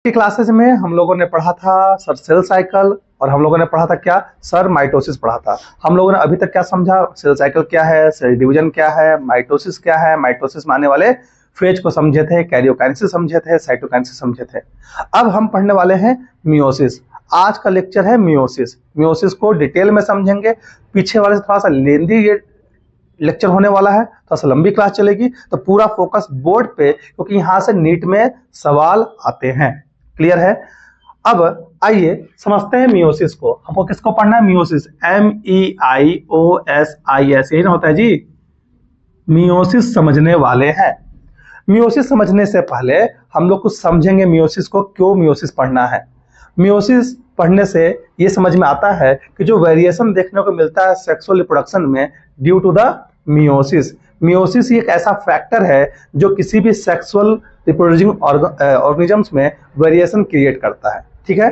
की क्लासेस में हम लोगों ने पढ़ा था सर सेल साइकिल, और हम लोगों ने पढ़ा था क्या सर माइटोसिस पढ़ा था। हम लोगों ने अभी तक क्या समझा, सेल साइकिल क्या है, सेल डिवीजन क्या है, माइटोसिस क्या है, माइटोसिस में आने वाले फेज को समझे थे, कैरियोकाइनेसिस समझे थे, साइटोकाइनेसिस समझे थे। अब हम पढ़ने वाले हैं मियोसिस। आज का लेक्चर है मियोसिस। मियोसिस को डिटेल में समझेंगे। पीछे वाले से थोड़ा सा लेंदी ये लेक्चर होने वाला है, थोड़ा सा लंबी क्लास चलेगी, तो पूरा फोकस बोर्ड पे, क्योंकि यहां से नीट में सवाल आते हैं। क्लियर है। अब आइए समझते हैं मियोसिस को। हमको किसको पढ़ना है? मियोसिस, MEIOSIS, यही ना होता है जी। मियोसिस समझने वाले हैं। मियोसिस समझने से पहले हम लोग कुछ समझेंगे मियोसिस को, क्यों मियोसिस पढ़ना है। मियोसिस पढ़ने से ये समझ में आता है कि जो वेरिएशन देखने को मिलता है सेक्सुअल रिप्रोडक्शन में due to the meiosis. Meiosis एक ऐसा फैक्टर है जो किसी भी सेक्सुअल रिप्रोड्यूसिंग ऑर्गेनिजम्स में वेरिएशन क्रिएट करता है। ठीक है,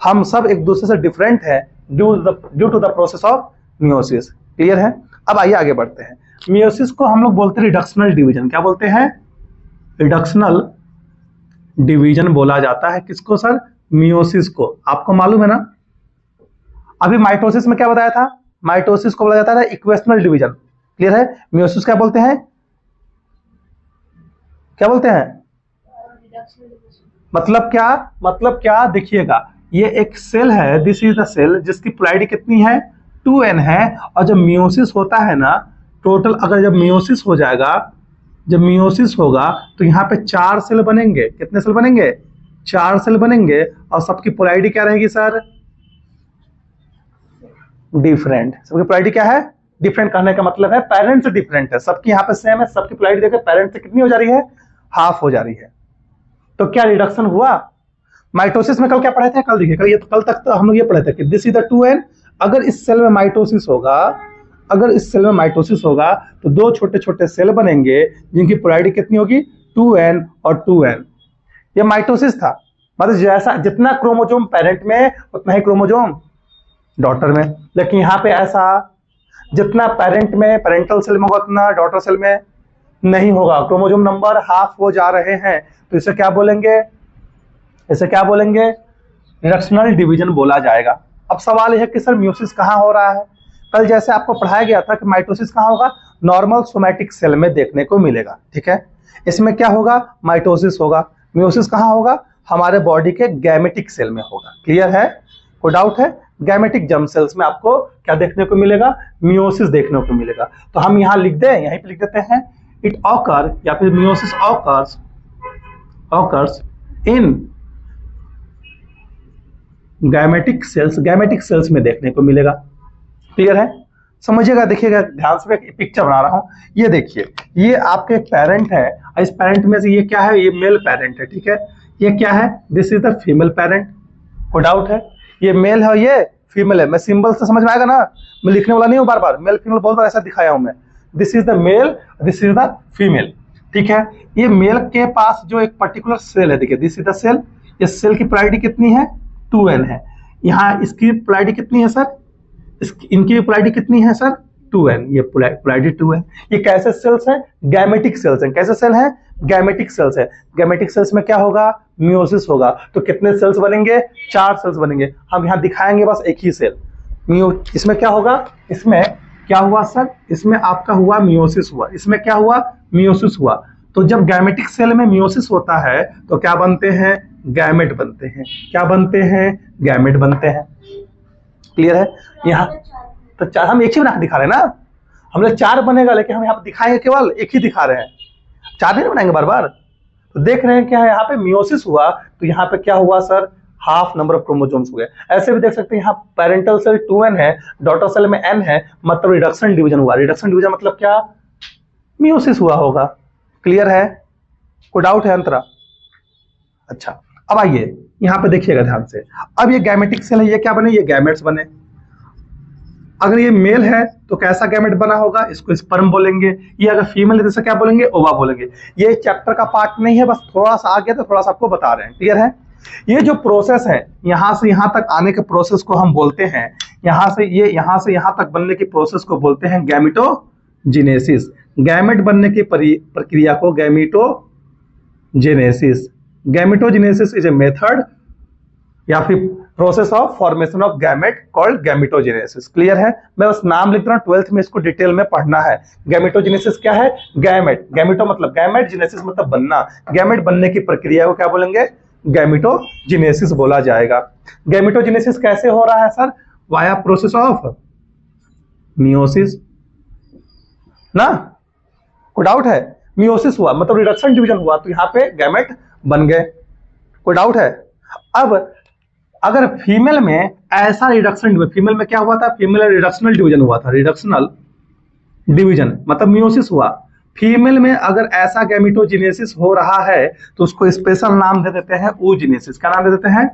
हम सब एक दूसरे से डिफरेंट है due to the process of meiosis. Clear है। अब आइए आगे बढ़ते हैं। मियोसिस को हम लोग बोलते हैं रिडक्शनल डिवीजन। क्या बोलते हैं? रिडक्शनल डिवीजन बोला जाता है। किसको सर? मियोसिस को। आपको मालूम है ना, अभी माइटोसिस में क्या बताया था? माइटोसिस को बोला जाता है इक्वेशनल डिवीजन। क्लियर है। मियोसिस क्या बोलते हैं? क्या बोलते हैं? मतलब क्या? मतलब क्या? देखिएगा, ये एक सेल है, दिस इज द सेल जिसकी पोलैरिटी कितनी है? 2n है। और जब मियोसिस होता है ना, टोटल अगर जब मियोसिस हो जाएगा, जब मियोसिस होगा तो यहाँ पे 4 सेल बनेंगे। कितने सेल बनेंगे? 4 सेल बनेंगे। और सबकी पोलैरिटी क्या रहेगी सर? डिफरेंट। सबकी पोलैरिटी क्या है? डिफरेंट। कहने का मतलब है पेरेंट से डिफरेंट है। सबकी यहाँ पे सेम है, सबकी पोलैरिटी देखिए पेरेंट से कितनी हो जा रही है? हाफ हो जा रही है। तो क्या रिडक्शन हुआ? माइटोसिस में कल क्या पढ़े थे? कल देखिए, कल तक तो हम लोग ये पढ़े थे कि दिस इज द 2n। अगर इस सेल में माइटोसिस होगा, अगर इस सेल में माइटोसिस होगा तो 2 छोटे छोटे सेल बनेंगे जिनकी पोलैरिटी कितनी होगी? 2n और 2n। ये माइटोसिस था। मतलब जैसा जितना क्रोमोसोम पेरेंट में उतना ही क्रोमोसोम डॉटर में। लेकिन यहाँ पे ऐसा जितना पेरेंट में पेरेंटल सेल में होगा उतना डॉटर सेल में नहीं होगा। क्रोमोसोम नंबर हाफ हो जा रहे हैं, तो इसे क्या बोलेंगे? इसे क्या बोलेंगे? रिडक्शनल डिवीजन बोला जाएगा। अब सवाल यह है कि सर मियोसिस कहाँ हो रहा है? कल जैसे आपको पढ़ाया गया था कि माइटोसिस कहाँ होगा? नॉर्मल सोमैटिक सेल में देखने को मिलेगा। ठीक है, इसमें क्या होगा? माइटोसिस होगा। मियोसिस कहाँ होगा? हमारे बॉडी के गैमेटिक सेल में होगा। क्लियर है? कोई डाउट है? गैमेटिक जर्म सेल्स में आपको क्या देखने को मिलेगा? मियोसिस देखने को मिलेगा। तो हम यहाँ लिख दें, यहीं पे लिख देते हैं इट ऑकर, या फिर meiosis occurs in gametic cells में देखने को मिलेगा। क्लियर है? समझिएगा, देखिएगा ध्यान से। एक पिक्चर बना रहा हूं, ये देखिए, ये आपके एक पेरेंट है। इस पेरेंट में से ये क्या है? ये मेल पेरेंट है। ठीक है, ये क्या है? This is the female parent. कोई डाउट है? ये मेल है, ये फीमेल है। मैं सिंबल से समझ में आएगा ना, मैं लिखने वाला नहीं हूं बार बार। मेल फीमेल बहुत बार ऐसा दिखाया हूं मैं। This is the male, this is the female. ठीक है, ये मेल के पास जो एक पर्टिकुलर सेल है, देखिए दिस इज द सेल। इस सेल की पोलैरिटी कितनी है? 2n है। यहाँ इसकी पोलैरिटी कितनी है सर? इनकी पोलैरिटी कितनी है सर? 2n। ये पोलैरिटी 2n। ये कैसे सेल्स हैं? गैमेटिक सेल्स हैं। कैसे सेल हैं? गैमेटिक सेल्स है। गैमेटिक सेल्स में क्या होगा? मियोसिस होगा। तो कितने सेल्स बनेंगे? 4 सेल्स बनेंगे। हम यहाँ दिखाएंगे बस एक ही सेल। इसमें क्या होगा? इसमें क्या हुआ सर? इसमें आपका हुआ मियोसिस हुआ। इसमें क्या हुआ? मियोसिस हुआ। तो जब गैमेटिक सेल में मियोसिस होता है तो क्या बनते हैं? गैमेट बनते हैं। क्या बनते हैं? गैमेट बनते हैं। क्लियर है? यहाँ तो हम एक ही बना के दिखा रहे हैं ना। हम लोग 4 बनेगा, लेकिन हम यहाँ पे दिखाएंगे केवल एक ही दिखा रहे हैं, 4 नहीं बनाएंगे बार बार। तो देख रहे हैं क्या है? यहाँ पे मियोसिस हुआ तो यहाँ पे क्या हुआ sir? Half number of chromosomes हुए। ऐसे भी देख सकते हैं, यहाँ पेरेंटल सेल 2n है, डॉटर सेल में n है, मतलब रिडक्शन डिवीजन हुआ। रिडक्शन डिवीजन मतलब क्या? मियोसिस हुआ होगा। क्लियर है? कोई डाउट है अंतरा? अच्छा, अब आइए यहाँ पे देखिएगा ध्यान से। अब ये गैमेटिक सेल है, ये क्या बने? ये गैमेट्स बने। अगर ये मेल है तो कैसा गैमेट बना होगा? इसको स्पर्म बोलेंगे। ये अगर फीमेल है तो इसे क्या बोलेंगे? ओवा बोलेंगे। ये चैप्टर का पार्ट नहीं है, बस थोड़ा सा आ गया तो थोड़ा सा आपको बता रहे हैं। क्लियर है? ये जो प्रोसेस है, यहां से यहां तक आने के प्रोसेस को हम बोलते हैं, यहां से यहां तक बनने की प्रोसेस को बोलते हैं गैमेटोजेनेसिस। गैमेट बनने की प्रक्रिया को gametogenesis gametogenesis is a method या फिर process of formation of gamete called gametogenesis. Clear है? मैं बस नाम लिख रहा हूं, 12th में इसको डिटेल में पढ़ना है। गैमेटोजेनेसिस क्या है? गैमेट, गैमेटो मतलब गैमेट, जेनेसिस मतलब बनना। गैमेट बनने की प्रक्रिया को क्या बोलेंगे? गैमेटोजेनेसिस बोला जाएगा। गैमेटोजेनेसिस कैसे हो रहा है sir? Via process of meiosis ना, कोई डाउट है? मियोसिस हुआ मतलब रिडक्शन डिवीजन हुआ, तो यहां पे गैमेट बन गए। कोई डाउट है? अब अगर फीमेल में ऐसा रिडक्शन, फीमेल में क्या हुआ था? फीमेल रिडक्शनल डिवीजन हुआ था, रिडक्शनल डिवीजन मतलब मियोसिस हुआ। फीमेल में अगर ऐसा गैमेटोजेनेसिस हो रहा है तो उसको स्पेशल नाम दे देते हैं oogenesis। क्या नाम दे देते हैं?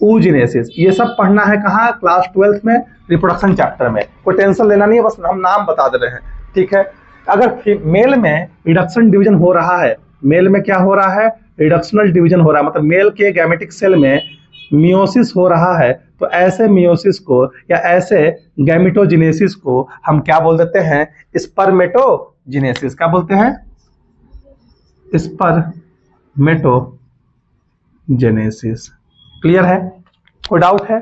oogenesis। ये सब पढ़ना है कहाँ? क्लास 12th में रिप्रोडक्शन चैप्टर में। कोई टेंशन लेना नहीं है, बस हम नाम बता दे रहे हैं, ठीक है? अगर मेल में रिडक्शन डिवीजन हो रहा है, मेल में क्या हो रहा है? रिडक्शनल डिवीजन हो रहा है, मतलब मेल के गैमेटिक सेल में मियोसिस हो रहा है, तो ऐसे मियोसिस को या ऐसे गैमेटोजेनेसिस को हम क्या बोल देते हैं? स्पर्मेटोजेनेसिस। क्या बोलते हैं? स्पर्मेटोजेनेसिस। क्लियर है? कोई डाउट है?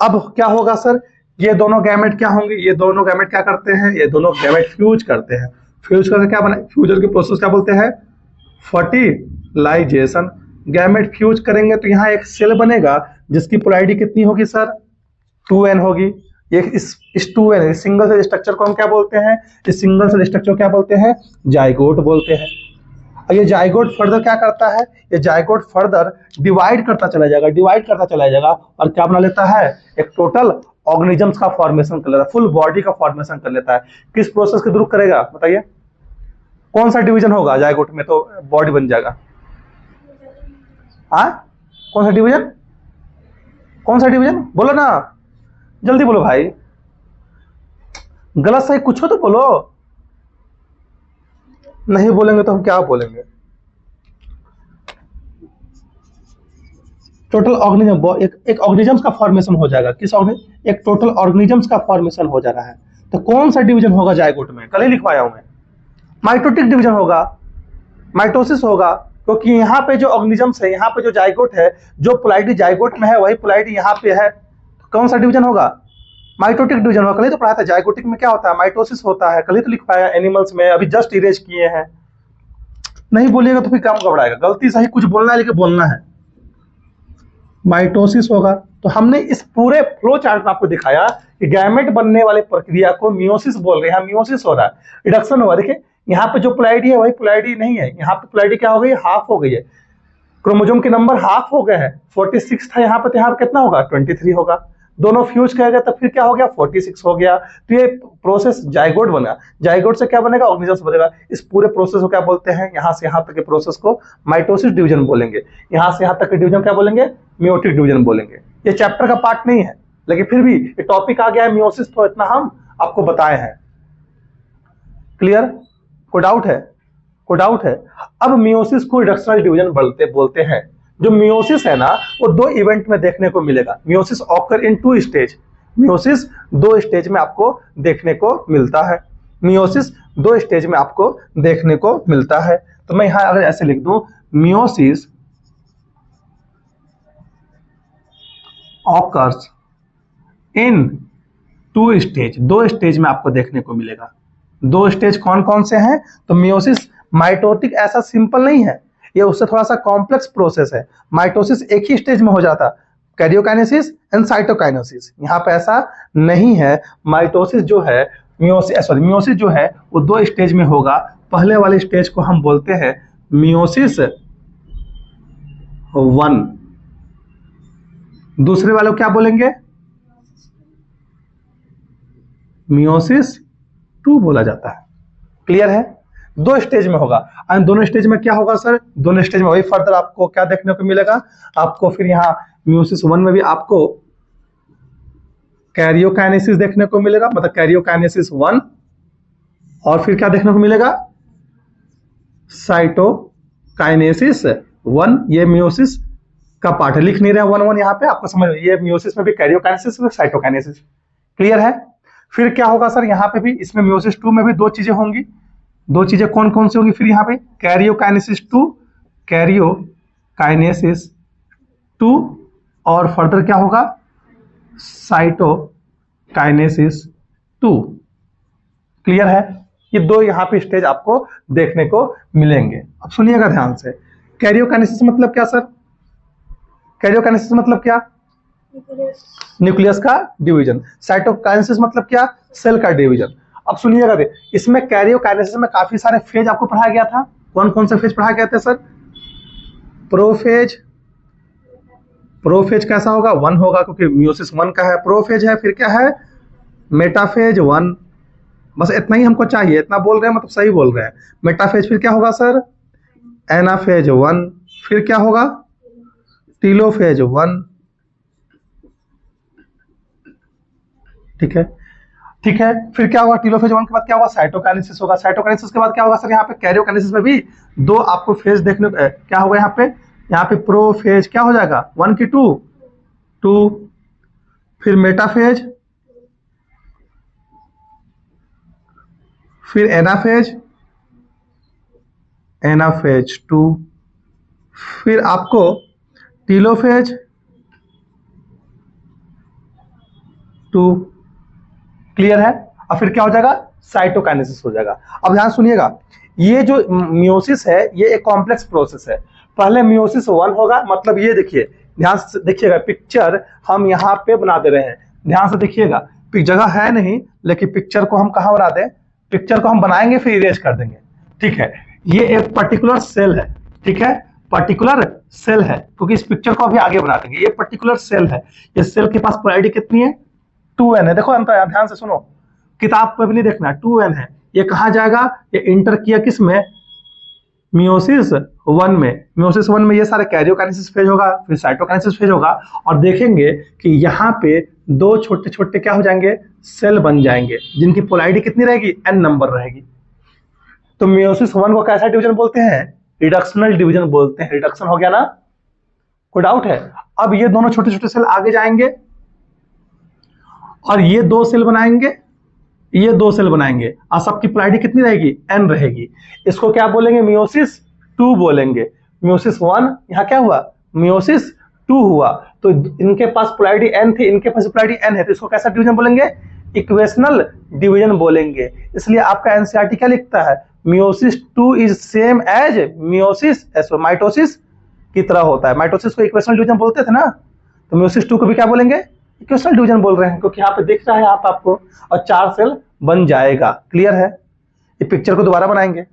अब क्या होगा सर? ये दोनों गैमेट क्या होंगे? ये दोनों गैमेट क्या करते हैं? ये दोनों गैमेट फ्यूज करते हैं। फ्यूज करके क्या बना? फ्यूजन के प्रोसेस क्या बोलते हैं? फर्टिलाइजेशन। गैमेट फ्यूज करेंगे तो यहाँ एक सेल बनेगा जिसकी पोलैरिटी कितनी होगी सर? 2n होगी। ये इस 2n सिंगल सेल स्ट्रक्चर को हम क्या बोलते हैं? इस सिंगल सेल स्ट्रक्चर क्या बोलते हैं? जाइगोट बोलते हैं। और ये जाइगोट फर्दर क्या करता है? ये जाइगोट फर्दर डिवाइड करता चला जाएगा, डिवाइड करता चला जाएगा और क्या बना लेता है? एक टोटल ऑर्गेनिजम्स का फॉर्मेशन कर लेता है, फुल बॉडी का फॉर्मेशन कर लेता है। किस प्रोसेस के थ्रू करेगा बताइए? कौन सा डिवीजन होगा जाइगोट में तो बॉडी बन जाएगा? हाँ, कौन सा डिवीजन? कौन सा डिवीजन बोलो ना, जल्दी बोलो भाई। गलत सही कुछ हो तो बोलो, नहीं बोलेंगे तो हम क्या बोलेंगे? टोटल ऑर्गेनिज्म, एक ऑर्गेनिजम्स का फॉर्मेशन हो जाएगा। किस ऑर्गेनिज्म? एक टोटल ऑर्गेनिजम्स का फॉर्मेशन हो जा रहा है। तो कौन सा डिवीजन होगा जाइगोट में? कल ही लिखवाया हूं मैं। माइटोटिक डिवीजन होगा, माइटोसिस होगा, क्योंकि यहाँ पे जो ऑर्गेनिजम्स है, यहाँ पे जो जाइगोट है, जो पोलैरिटी जाइगोट में है वही पोलैरिटी यहाँ पे है। तो कौन सा डिवीजन होगा? माइटोटिक डिवीजन होगा। कल ही तो पढ़ा था जाइगोटिक में क्या होता है? माइटोसिस होता है। कल ही तो लिखवाया एनिमल्स में, अभी जस्ट इरेज किए हैं। नहीं बोलिएगा तो फिर काम घबराएगा। गलती सही कुछ बोलना है लेकिन बोलना है। माइटोसिस होगा। तो हमने इस पूरे फ्लो चार्ट में आपको दिखाया कि गैमेट बनने वाली प्रक्रिया को मियोसिस बोल रहे हैं। मियोसिस हो रहा है, रिडक्शन हुआ। देखिए यहाँ पे जो पोलैरिटी है वही पोलैरिटी नहीं है, यहाँ पे पोलैरिटी क्या हो गई? हाफ हो गई है। क्रोमोसोम के नंबर हाफ हो गए हैं। 46 था यहाँ पे, तो यहाँ पे कितना होगा? 23 होगा। दोनों फ्यूज करेगा तो फिर क्या हो गया? 46 हो गया। तो ये प्रोसेस जाइगोट बना। जाइगोट से क्या बनेगा? ऑर्गेनिजम्स बनेगा। इस पूरे प्रोसेस को क्या बोलते हैं? यहाँ से यहाँ तक के प्रोसेस को माइटोसिस डिवीजन बोलेंगे। यहाँ से यहाँ तक के डिवीजन क्या बोलेंगे? मियोटिक डिवीजन बोलेंगे। ये चैप्टर का पार्ट नहीं है, लेकिन फिर भी ये टॉपिक आ गया है मियोसिस, तो इतना हम आपको बताए हैं। क्लियर? कोई डाउट है? कोई डाउट है? अब मियोसिस को रिडक्शनल डिवीजन बोलते हैं। जो मियोसिस है ना, वो दो इवेंट में देखने को मिलेगा। Meiosis occur in 2 stage. Meiosis 2 stage में आपको देखने को मिलता है। मियोसिस 2 स्टेज में आपको देखने को मिलता है। तो मैं यहां अगर ऐसे लिख दूं, मियोसिस ऑकर्स इन 2 स्टेज। 2 स्टेज में आपको देखने को मिलेगा। 2 स्टेज कौन कौन से हैं? तो मियोसिस माइटोटिक ऐसा सिंपल नहीं है, ये उससे थोड़ा सा कॉम्प्लेक्स प्रोसेस है। माइटोसिस एक ही स्टेज में हो जाता, कैरियोकाइनेसिस एंड साइटोकाइनेसिस। यहाँ पे ऐसा नहीं है। माइटोसिस जो है, मियोसिस जो है वो 2 स्टेज में होगा। पहले वाले स्टेज को हम बोलते हैं मियोसिस 1, दूसरे वाले को क्या बोलेंगे? मियोसिस 2 बोला जाता है। क्लियर है? 2 स्टेज में होगा। एंड दोनों स्टेज में क्या होगा सर? दोनों स्टेज में वही फर्दर आपको क्या देखने को मिलेगा? आपको फिर यहाँ मियोसिस 1 में भी आपको कैरियोकाइनेसिस देखने को मिलेगा, मतलब कैरियोकाइनेसिस 1, और फिर क्या देखने को मिलेगा? साइटोकाइनेसिस 1। ये मियोसिस का पार्ट है, लिख नहीं रहे 1 यहाँ पे, आपको समझ। ये मियोसिस में भी कैरियोकाइनेसिस और साइटोकाइनेसिस। क्लियर है? फिर क्या होगा सर? यहाँ पे भी, इसमें मियोसिस 2 में भी 2 चीजें होंगी। 2 चीजें कौन कौन सी होंगी फिर यहाँ पे? कैरियोकाइनेसिस 2, कैरियोकाइनेसिस काइनेसिस 2 और फर्दर क्या होगा, साइटोकाइनेसिस 2। क्लियर है? ये दो यहाँ पे स्टेज आपको देखने को मिलेंगे। अब सुनिएगा ध्यान से, कैरियोकाइनेसिस मतलब क्या सर? कैरियोकाइनेसिस मतलब क्या? न्यूक्लियस का डिवीजन। साइटोकाइनेसिस मतलब क्या? सेल का डिवीजन। अब सुनिएगा, इसमें कैरियोकाइनेसिस में काफी सारे फेज आपको पढ़ाया गया था। कौन कौन से फेज पढ़ाया गया था सर? प्रोफेज। प्रोफेज कैसा होगा? 1 होगा, क्योंकि मियोसिस 1 का है। प्रोफेज है, फिर क्या है? मेटाफेज 1। बस इतना ही हमको चाहिए, इतना बोल रहे हैं मतलब सही बोल रहे हैं। मेटाफेज फिर क्या होगा सर? एनाफेज 1। फिर क्या होगा? टीलोफेज 1। ठीक है, ठीक है। फिर क्या होगा? टीलोफेज 1 के बाद क्या होगा? साइटोकाइनेसिस होगा। साइटोकाइनेसिस के बाद क्या होगा सर? यहाँ पे कैरियोकाइनेसिस में भी दो आपको फेज देखने को क्या होगा यहाँ पे? यहाँ पे प्रोफेज क्या हो जाएगा? 1 की 2 2। फिर मेटाफेज, फिर एनाफेज, एनाफेज 2। फिर आपको टीलोफेज 2। क्लियर है? और फिर क्या हो जाएगा? साइटोकाइनेसिस हो जाएगा। अब ध्यान सुनिएगा, ये जो मियोसिस है ये एक कॉम्प्लेक्स प्रोसेस है। पहले मियोसिस 1 होगा, मतलब ये देखिए, ध्यान से देखिएगा, पिक्चर हम यहाँ पे बना दे रहे हैं। ध्यान से देखिएगा, जगह है नहीं, लेकिन पिक्चर को हम कहाँ बना दें? पिक्चर को हम बनाएंगे फिर इरेज कर देंगे। ठीक है, ये एक पर्टिकुलर सेल है। ठीक है, पर्टिकुलर सेल है, क्योंकि इस पिक्चर को अभी आगे बना देंगे। ये पर्टिकुलर सेल है, इस सेल के पास पोलैरिटी कितनी है? 2n है। देखो अंतर, ध्यान से सुनो, किताब पे भी नहीं देखना, 2n है। ये कहा जाएगा? ये इंटर किया किस में? मियोसिस 1 में। मियोसिस 1 में ये सारे कैरियोकाइनेसिस फेज होगा, फिर साइटोकाइनेसिस फेज होगा, और देखेंगे कि यहाँ पे दो छोटे छोटे क्या हो जाएंगे? सेल बन जाएंगे, जिनकी पोलैरिटी कितनी रहेगी? n नंबर रहेगी। तो मियोसिस 1 को कैसा डिवीजन बोलते हैं? रिडक्शनल डिवीजन बोलते हैं। रिडक्शन हो गया ना? कोई डाउट है? अब ये दोनों छोटे छोटे सेल आगे जाएंगे और ये दो सेल बनाएंगे, ये दो सेल बनाएंगे, और सबकी पोलैरिटी कितनी रहेगी? n रहेगी। इसको क्या बोलेंगे? मियोसिस 2 बोलेंगे। मियोसिस 1 यहाँ क्या हुआ? मियोसिस 2 हुआ। तो इनके पास पोलैरिटी n थी, इनके पास पोलैरिटी n है, तो इसको कैसा डिवीजन बोलेंगे? इक्वेशनल डिवीजन बोलेंगे। इसलिए आपका एनसीईआरटी क्या लिखता है? Meiosis 2 is same as meiosis, mitosis की तरह होता है। माइटोसिस को इक्वेशनल डिवीजन बोलते थे ना, तो मियोसिस 2 को भी क्या बोलेंगे? इक्वेशनल डिवीजन बोल रहे हैं, क्योंकि यहाँ पे दिख रहा है आप आपको, और 4 सेल बन जाएगा। क्लियर है? ये पिक्चर को दोबारा बनाएंगे,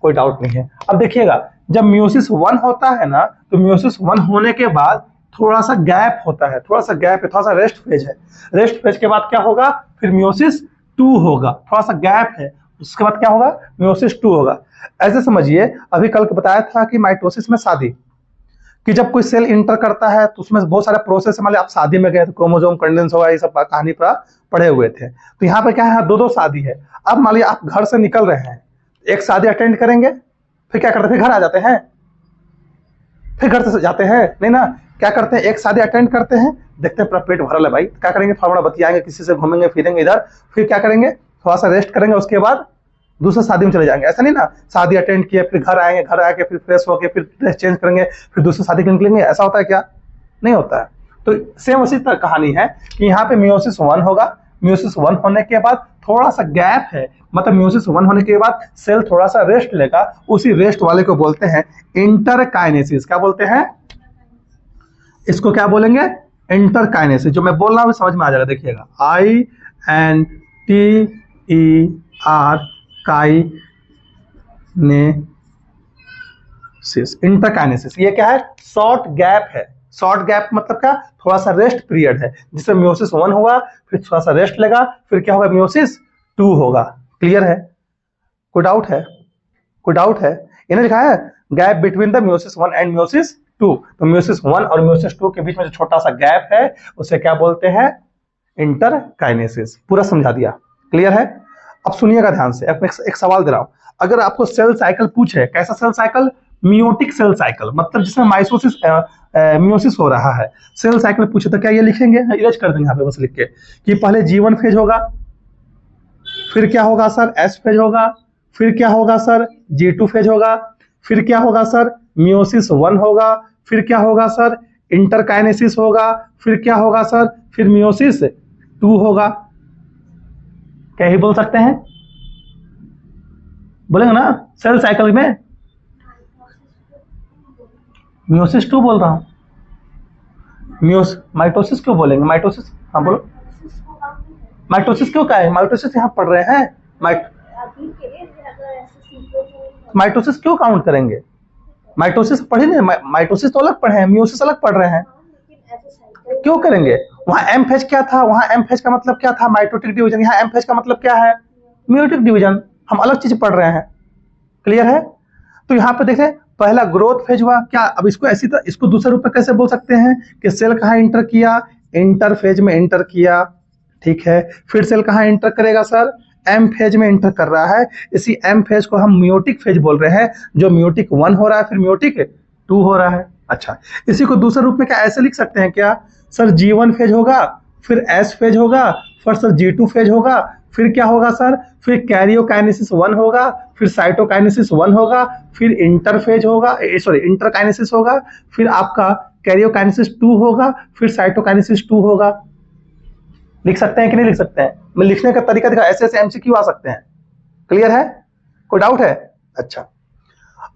कोई डाउट नहीं है। अब देखिएगा, जब मियोसिस 1 होता है ना, तो मियोसिस 1 होने के बाद थोड़ा सा गैप होता है, थोड़ा सा गैप है, थोड़ा सा रेस्ट फेज है। रेस्ट फेज के बाद क्या होगा? फिर मियोसिस 2 होगा। थोड़ा सा गैप है, उसके बाद क्या होगा? मियोसिस 2 होगा। ऐसे समझिए, अभी कल बताया था कि माइटोसिस में शादी, कि जब कोई सेल इंटर करता है तो उसमें बहुत सारे प्रोसेस, मान लिया आप शादी में गए तो क्रोमोसोम कंडेंस होगा, ये सब कहानी पर पढ़े हुए थे। तो यहाँ पे क्या है? दो दो शादी है। अब मान लिया आप घर से निकल रहे हैं, एक शादी अटेंड करेंगे, फिर क्या करते हैं? फिर घर आ जाते हैं, फिर घर से जाते हैं नहीं ना? क्या करते हैं? एक शादी अटेंड करते हैं, देखते हैं पूरा पेट भरल है भाई, क्या करेंगे? थोड़ा बतियाएंगे, किसी से घूमेंगे फिरेंगे इधर, फिर क्या करेंगे? थोड़ा सा रेस्ट करेंगे, उसके बाद दूसरे शादी में चले जाएंगे। ऐसा नहीं ना, शादी अटेंड किए, फिर घर आएंगे, घर आके फिर फ्रेश होके फिर ड्रेस चेंज करेंगे, फिर दूसरी शादी के लिए निकलेंगे। ऐसा होता है क्या? नहीं होता है। तो सेम उसी तरह कहानी है कि यहाँ पे मियोसिस 1 होगा। मियोसिस 1 होने के बाद थोड़ा सा गैप है, मतलब मियोसिस 1 होने के बाद सेल थोड़ा सा रेस्ट लेगा, उसी रेस्ट वाले को बोलते हैं इंटरकाइनेसिस। क्या बोलते हैं इसको? क्या बोलेंगे? इंटरकाइनेसिस। जो मैं बोल रहा हूँ समझ में आ जाएगा, देखिएगा, INTER काइनेसिस, इंटरकाइनेसिस। ये क्या है? शॉर्ट गैप है। शॉर्ट गैप मतलब क्या? थोड़ा सा रेस्ट पीरियड है, जिसमें मियोसिस 1 होगा, फिर थोड़ा सा रेस्ट लेगा, फिर क्या होगा? मियोसिस 2 होगा। क्लियर है? कोई डाउट है? कोई डाउट है? इन्हें लिखा है gap between the meiosis 1 and meiosis 2। तो मियोसिस 1 और मियोसिस 2 के बीच में जो छोटा सा गैप है उसे क्या बोलते हैं? इंटरकाइनेसिस। पूरा समझा दिया। क्लियर है? अब सुनिएगा ध्यान से, एक सवाल दे रहा हूं। अगर आपको सेल साइकिल पूछे, कैसा cell cycle? Meiotic cell cycle, मतलब जिसमें माइटोसिस मियोसिस हो रहा है, सेल साइकिल पूछे तो क्या ये लिखेंगे? इरेज कर देंगे यहाँ पे बस लिख के कि पहले G1 फेज होगा, फिर क्या होगा सर? S फेज होगा, फिर क्या होगा सर? G2 फेज होगा, फिर क्या होगा सर? मियोसिस 1 होगा, फिर क्या होगा सर, इंटरकाइनेसिस होगा, फिर क्या होगा सर, फिर मियोसिस 2 होगा। क्या ही बोल सकते हैं, बोलेंगे ना सेल साइकिल में मियोसिस 2 बोल रहा हूं, माइटोसिस क्यों बोलेंगे, माइटोसिस, हाँ बोलो, माइटोसिस क्यों, क्या है माइटोसिस, यहाँ पढ़ रहे हैं माइटोसिस क्यों काउंट करेंगे, माइटोसिस पढ़े नहीं, माइटोसिस तो अलग पढ़े हैं, मियोसिस अलग पढ़ रहे हैं, क्यों करेंगे। वहां एम फेज क्या था, वहां एम फेज का मतलब क्या था, माइटोटिक डिवीजन, यहाँ एम फेज का मतलब क्या है, मियोटिक डिवीजन, हम अलग चीज पढ़ रहे हैं। क्लियर है। तो यहाँ पे देखें पहला ग्रोथ फेज हुआ क्या, अब इसको ऐसी तरह, इसको दूसरे रूप में कैसे बोल सकते हैं कि सेल कहाँ इंटर किया, इंटरफेज में इंटर किया, ठीक है। फिर सेल कहाँ इंटर करेगा सर, एम फेज में इंटर कर रहा है, इसी एम फेज को हम मियोटिक फेज बोल रहे हैं, जो मियोटिक 1 हो रहा है फिर मियोटिक 2 हो रहा है। अच्छा, इसी को दूसरे रूप में क्या ऐसे लिख सकते हैं क्या सर, G1 फेज होगा, फिर S फेज होगा, फिर सर G2 फेज होगा, फिर क्या होगा सर, फिर कैरियोकाइनेसिस 1 होगा, फिर साइटोकाइनेसिस 1 होगा, फिर इंटरफेज होगा, सॉरी इंटरकाइनेसिस होगा, फिर आपका कैरियोकाइनेसिस 2 होगा, फिर साइटोकाइनेसिस 2 होगा। लिख सकते हैं कि नहीं लिख सकते हैं, मैं लिखने का तरीका दिखा, ऐसे ऐसे एमसीक्यू आ सकते हैं। क्लियर है, कोई डाउट है। अच्छा,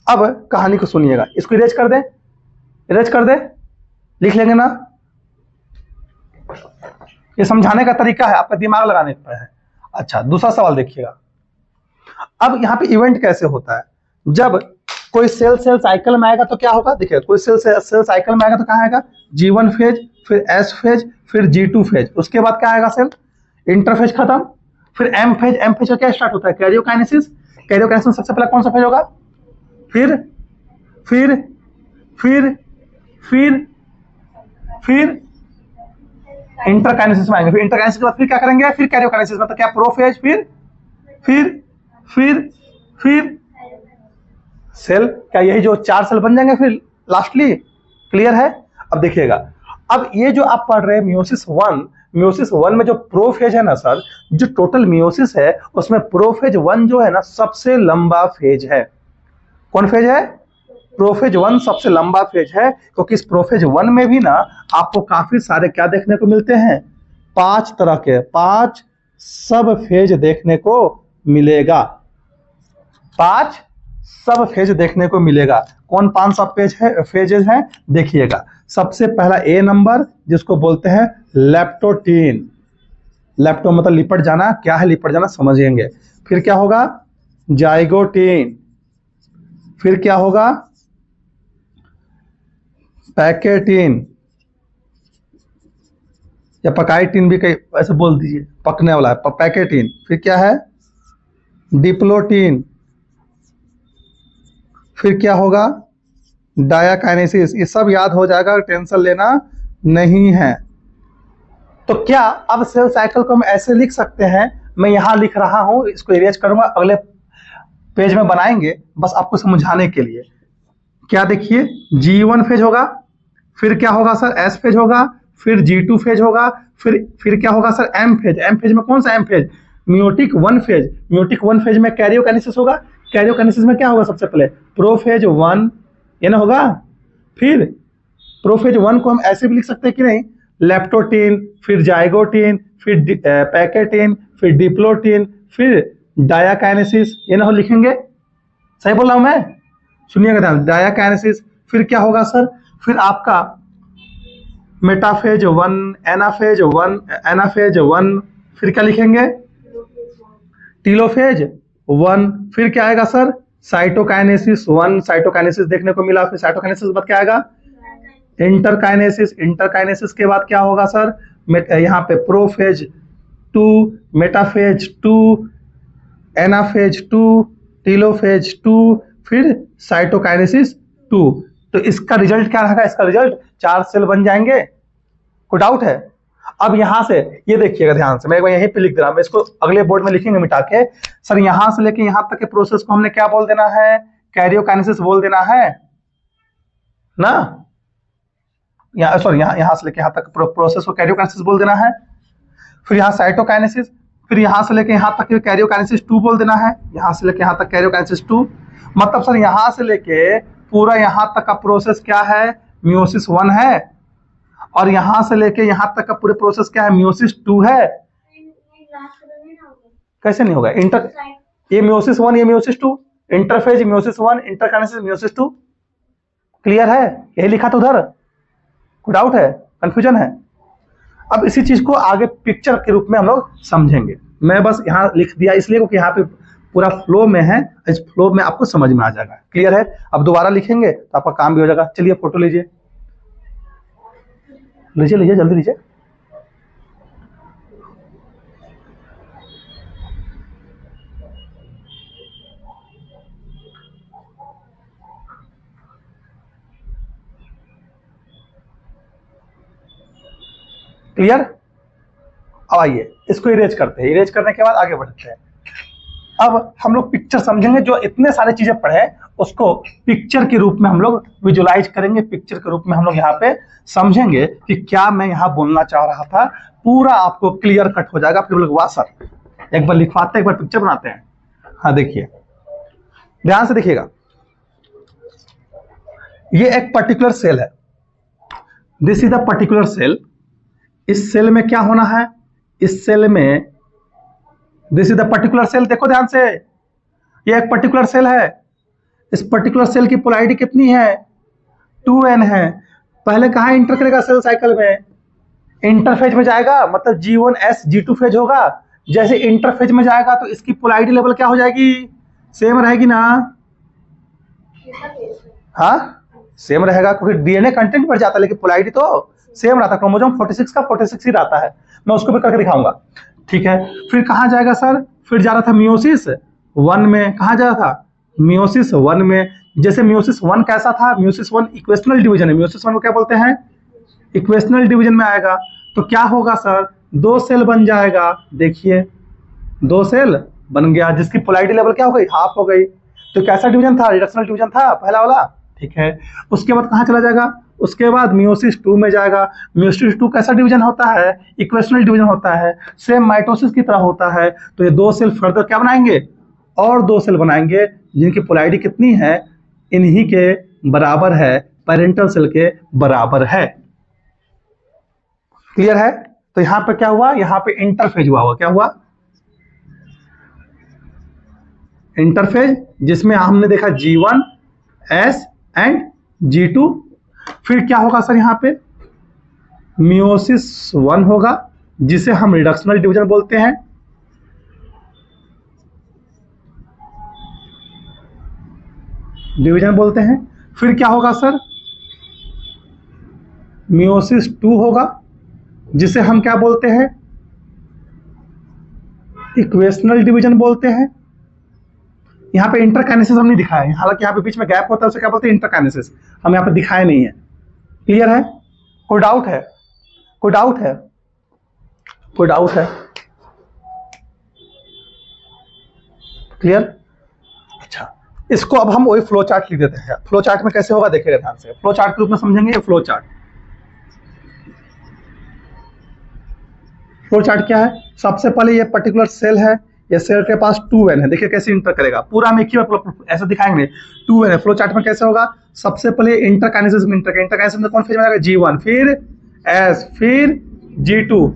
अब कहानी को सुनिएगा, इसको इरेज कर दे, इरेज कर दे, लिख लेंगे ना, ये समझाने का तरीका है, आपका दिमाग लगाने पर है। अच्छा, दूसरा सवाल देखिएगा, अब यहाँ पे इवेंट कैसे होता है, जब कोई सेल साइकिल में आएगा तो क्या होगा, देखिए कोई सेल साइकिल में आएगा तो कहाँ आएगा, G1 फेज, फिर S फेज, फिर G2 फेज, उसके बाद क्या आएगा सेल, इंटरफेज खत्म, फिर एम फेज, एम फेज का क्या स्टार्ट होता है, कैरियोकाइनेसिस, कैरियोकाइनेसिस में सबसे पहला कौन सा फेज होगा, फिर फिर फिर फिर फिर इंटरकाइनेसिस में आएंगे, फिर इंटरकाइनेसिस के बाद फिर क्या करेंगे, फिर कैरियोकाइनेसिस, मतलब क्या प्रोफेज, फिर सेल, क्या यही जो 4 सेल बन जाएंगे फिर लास्टली। क्लियर है। अब देखिएगा, अब ये जो आप पढ़ रहे हैं मियोसिस 1 में जो प्रोफेज है ना सर, जो टोटल मियोसिस है उसमें प्रोफेज 1 जो है ना सबसे लंबा फेज है। कौन फेज है, प्रोफेज 1 सबसे लंबा फेज है, क्योंकि इस प्रोफेज 1 में भी ना आपको काफी सारे क्या देखने को मिलते हैं, 5 तरह के 5 सब फेज देखने को मिलेगा, 5 सब फेज देखने को मिलेगा। कौन 5 सब पेज है, फेजेस हैं, देखिएगा। सबसे पहला ए नंबर, जिसको बोलते हैं लेप्टोटीन, लेप्टो मतलब लिपट जाना, क्या है लिपट जाना समझेंगे। फिर क्या होगा, जाइगोटीन, फिर क्या होगा, पैकेटीन या पकाइटीन भी कहीं ऐसे बोल दीजिए, पकने वाला है, पैकेटीन। फिर क्या है, डिप्लोटीन, फिर क्या होगा, डायाकाइनेसिस। ये सब याद हो जाएगा, टेंशन लेना नहीं है। तो क्या अब सेल साइकिल को हम ऐसे लिख सकते हैं, मैं यहां लिख रहा हूं, इसको इरेज करूंगा, अगले पेज में बनाएंगे बस आपको समझाने के लिए। क्या देखिए, G1 फेज होगा, फिर क्या होगा सर, S फेज होगा, फिर G2 फेज होगा, फिर क्या होगा sir, M phase. M phase में कौन सा M phase, meiotic 1 phase. Meiotic 1 phase में कैरियोकाइनेसिस होगा, कैरियोकाइनेसिस में क्या होगा, सबसे पहले प्रोफेज 1, ये ना होगा। फिर प्रोफेज 1 को हम ऐसे भी लिख सकते हैं कि नहीं, लेप्टोटीन, फिर जाइगोटीन, फिर पैकेटीन, फिर डिप्लोटीन, फिर डायाकाइनेसिस, ये ना हो लिखेंगे। सही बोल रहा हूं मैं, सुनिएगा ध्यान, डायाकाइनेसिस। फिर क्या होगा सर, फिर आपका मेटाफेज 1, एनाफेज 1, फिर क्या लिखेंगे, टीलोफेज 1। फिर क्या आएगा सर, साइटोकाइनेसिस 1, साइटोकाइनेसिस देखने को मिला। फिर साइटोकाइनेसिस के बाद क्या आएगा, इंटरकाइनेसिस। इंटरकाइनेसिस के बाद क्या होगा सर, यहाँ पे प्रोफेज 2, मेटाफेज 2, एनाफेज 2, टीलोफेज 2, फिर साइटोकाइनेसिस 2। तो इसका रिजल्ट क्या रहेगा, इसका रिजल्ट 4 सेल बन जाएंगे। कोई डाउट है। अब यहां से ये देखिएगा ध्यान से, मैं एक बार यहीं पे लिख दे रहा हूं, मैं इसको अगले बोर्ड में लिखेंगे मिटा के। सर यहां से लेके यहां तक के प्रोसेस को हमने क्या बोल देना है, कैरियोकाइनेसिस बोल देना है ना, सॉरी यहां से लेके यहां तक प्रोसेस को कैरियोकाइनेसिस बोल देना है। फिर यहाँ साइटोकाइनेसिस, फिर यहां से लेके यहां तक कैरियोकाइनेसिस 2 बोल देना है, यहां से लेके यहां तक कैरियोकाइनेसिस 2। मतलब सर यहां से लेके पूरा यहां तक का प्रोसेस क्या है, मियोसिस 1 है, और यहां से लेके यहां तक का पूरे प्रोसेस क्या है, मियोसिस 2 है। कैसे नहीं होगा? इंटर ये मियोसिस 1, ये meiosis 2, interphase meiosis 1, interkinesis meiosis 2। Clear है? यही लिखा था उधर, कोई डाउट है, कंफ्यूजन है? अब इसी चीज को आगे पिक्चर के रूप में हम लोग समझेंगे। मैं बस यहाँ लिख दिया इसलिए क्योंकि यहाँ पे पूरा फ्लो में है, इस फ्लो में आपको समझ में आ जाएगा। क्लियर है? अब दोबारा लिखेंगे तो आपका काम भी हो जाएगा। चलिए फोटो लीजिए, लीजिए लीजिए, जल्दी लीजिए। क्लियर? अब आइए इसको इरेज करते हैं, इरेज करने के बाद आगे बढ़ते हैं। अब हम लोग पिक्चर समझेंगे, जो इतने सारे चीजें पढ़े उसको पिक्चर के रूप में हम लोग विजुलाइज करेंगे, पिक्चर के रूप में हम लोग यहाँ पे समझेंगे कि क्या मैं यहाँ बोलना चाह रहा था। पूरा आपको क्लियर कट हो जाएगा। फिर लोग वाह सर एक बार लिखवाते हैं, एक बार पिक्चर बनाते हैं। हाँ देखिए, ध्यान से देखिएगा, ये एक पर्टिकुलर सेल है, this is the particular cell. इस सेल में क्या होना है, इस सेल में this is the particular cell. देखो ध्यान से, ये एक पर्टिकुलर सेल है, इस पर्टिकुलर सेल की पोलैरिटी कितनी है, 2n है। पहले कहाँ इंटर करेगा सेल साइकिल में, इंटरफेज में जाएगा, मतलब G1s G2 फेज होगा। जैसे इंटरफेज में जाएगा तो इसकी पोलैरिटी लेवल क्या हो जाएगी, सेम रहेगी ना? हाँ सेम रहेगा, क्योंकि डीएनए कंटेंट बढ़ जाता है लेकिन पोलैरिटी तो सेम रहता है। क्रोमोसोम 46 का 46 ही रहता है। मैं उसको भी करके दिखाऊंगा, ठीक है? फिर कहाँ जाएगा सर, फिर जा रहा था मियोसिस 1 में। कहाँ जा रहा था, मियोसिस 1 में। जैसे मियोसिस 1 कैसा था, मियोसिस 1 इक्वेशनल डिवीजन है, मियोसिस 1 को क्या बोलते हैं, इक्वेशनल डिवीजन में आएगा। तो क्या होगा सर, 2 सेल बन जाएगा। देखिए 2 सेल बन गया, जिसकी पोलैरिटी लेवल क्या हो गई, हाफ हो गई। तो कैसा डिवीजन था, रिडक्शनल डिवीजन था पहला वाला, ठीक है? उसके बाद कहाँ चला जाएगा, उसके बाद मियोसिस 2 में जाएगा। मियोसिस 2 कैसा डिवीजन होता है, इक्वेशनल डिवीजन होता है, सेम माइटोसिस की तरह होता है। तो ये 2 सेल फर्दर क्या बनाएंगे, और 2 सेल बनाएंगे, जिनकी पोलैरिटी कितनी है, इन्हीं के बराबर है, पेरेंटल सेल के बराबर है। क्लियर है? तो यहां पे क्या हुआ, यहां पे इंटरफेज हुआ, क्या हुआ, इंटरफेज, जिसमें हमने देखा G1s एंड G2। फिर क्या होगा सर, यहाँ पे मियोसिस 1 होगा, जिसे हम रिडक्शनल डिवीजन बोलते हैं। डिवीजन बोलते हैं। फिर क्या होगा सर, मियोसिस 2 होगा, जिसे हम क्या बोलते हैं, इक्वेशनल डिवीजन बोलते हैं। यहाँ पे इंटरकाइनेसिस हम नहीं दिखाया, हालांकि यहाँ पे बीच में गैप होता है, उसे क्या बोलते हैं, इंटरकाइनेसिस। हम यहाँ पे दिखाए नहीं है। क्लियर है? कोई डाउट है, कोई डाउट है, कोई डाउट है? क्लियर? अच्छा, इसको अब हम वही फ्लो चार्ट लिख देते हैं। फ्लो चार्ट में कैसे होगा देखिएगा ध्यान से, फ्लो चार्ट के रूप में समझेंगे। ये फ्लो चार्ट, फ्लो चार्ट क्या है, सबसे पहले ये पर्टिकुलर सेल है, ये सेल के पास 2n है। देखिए कैसे इंटर करेगा, पूरा में ऐसा दिखाएंगे, 2n है। फ्लो चार्ट में कैसे होगा, सबसे पहले इंटरकाइनेसिस में, इंटरकाइनेसिस में कौन फेज में आएगा, G1, फिर S, फिर G2,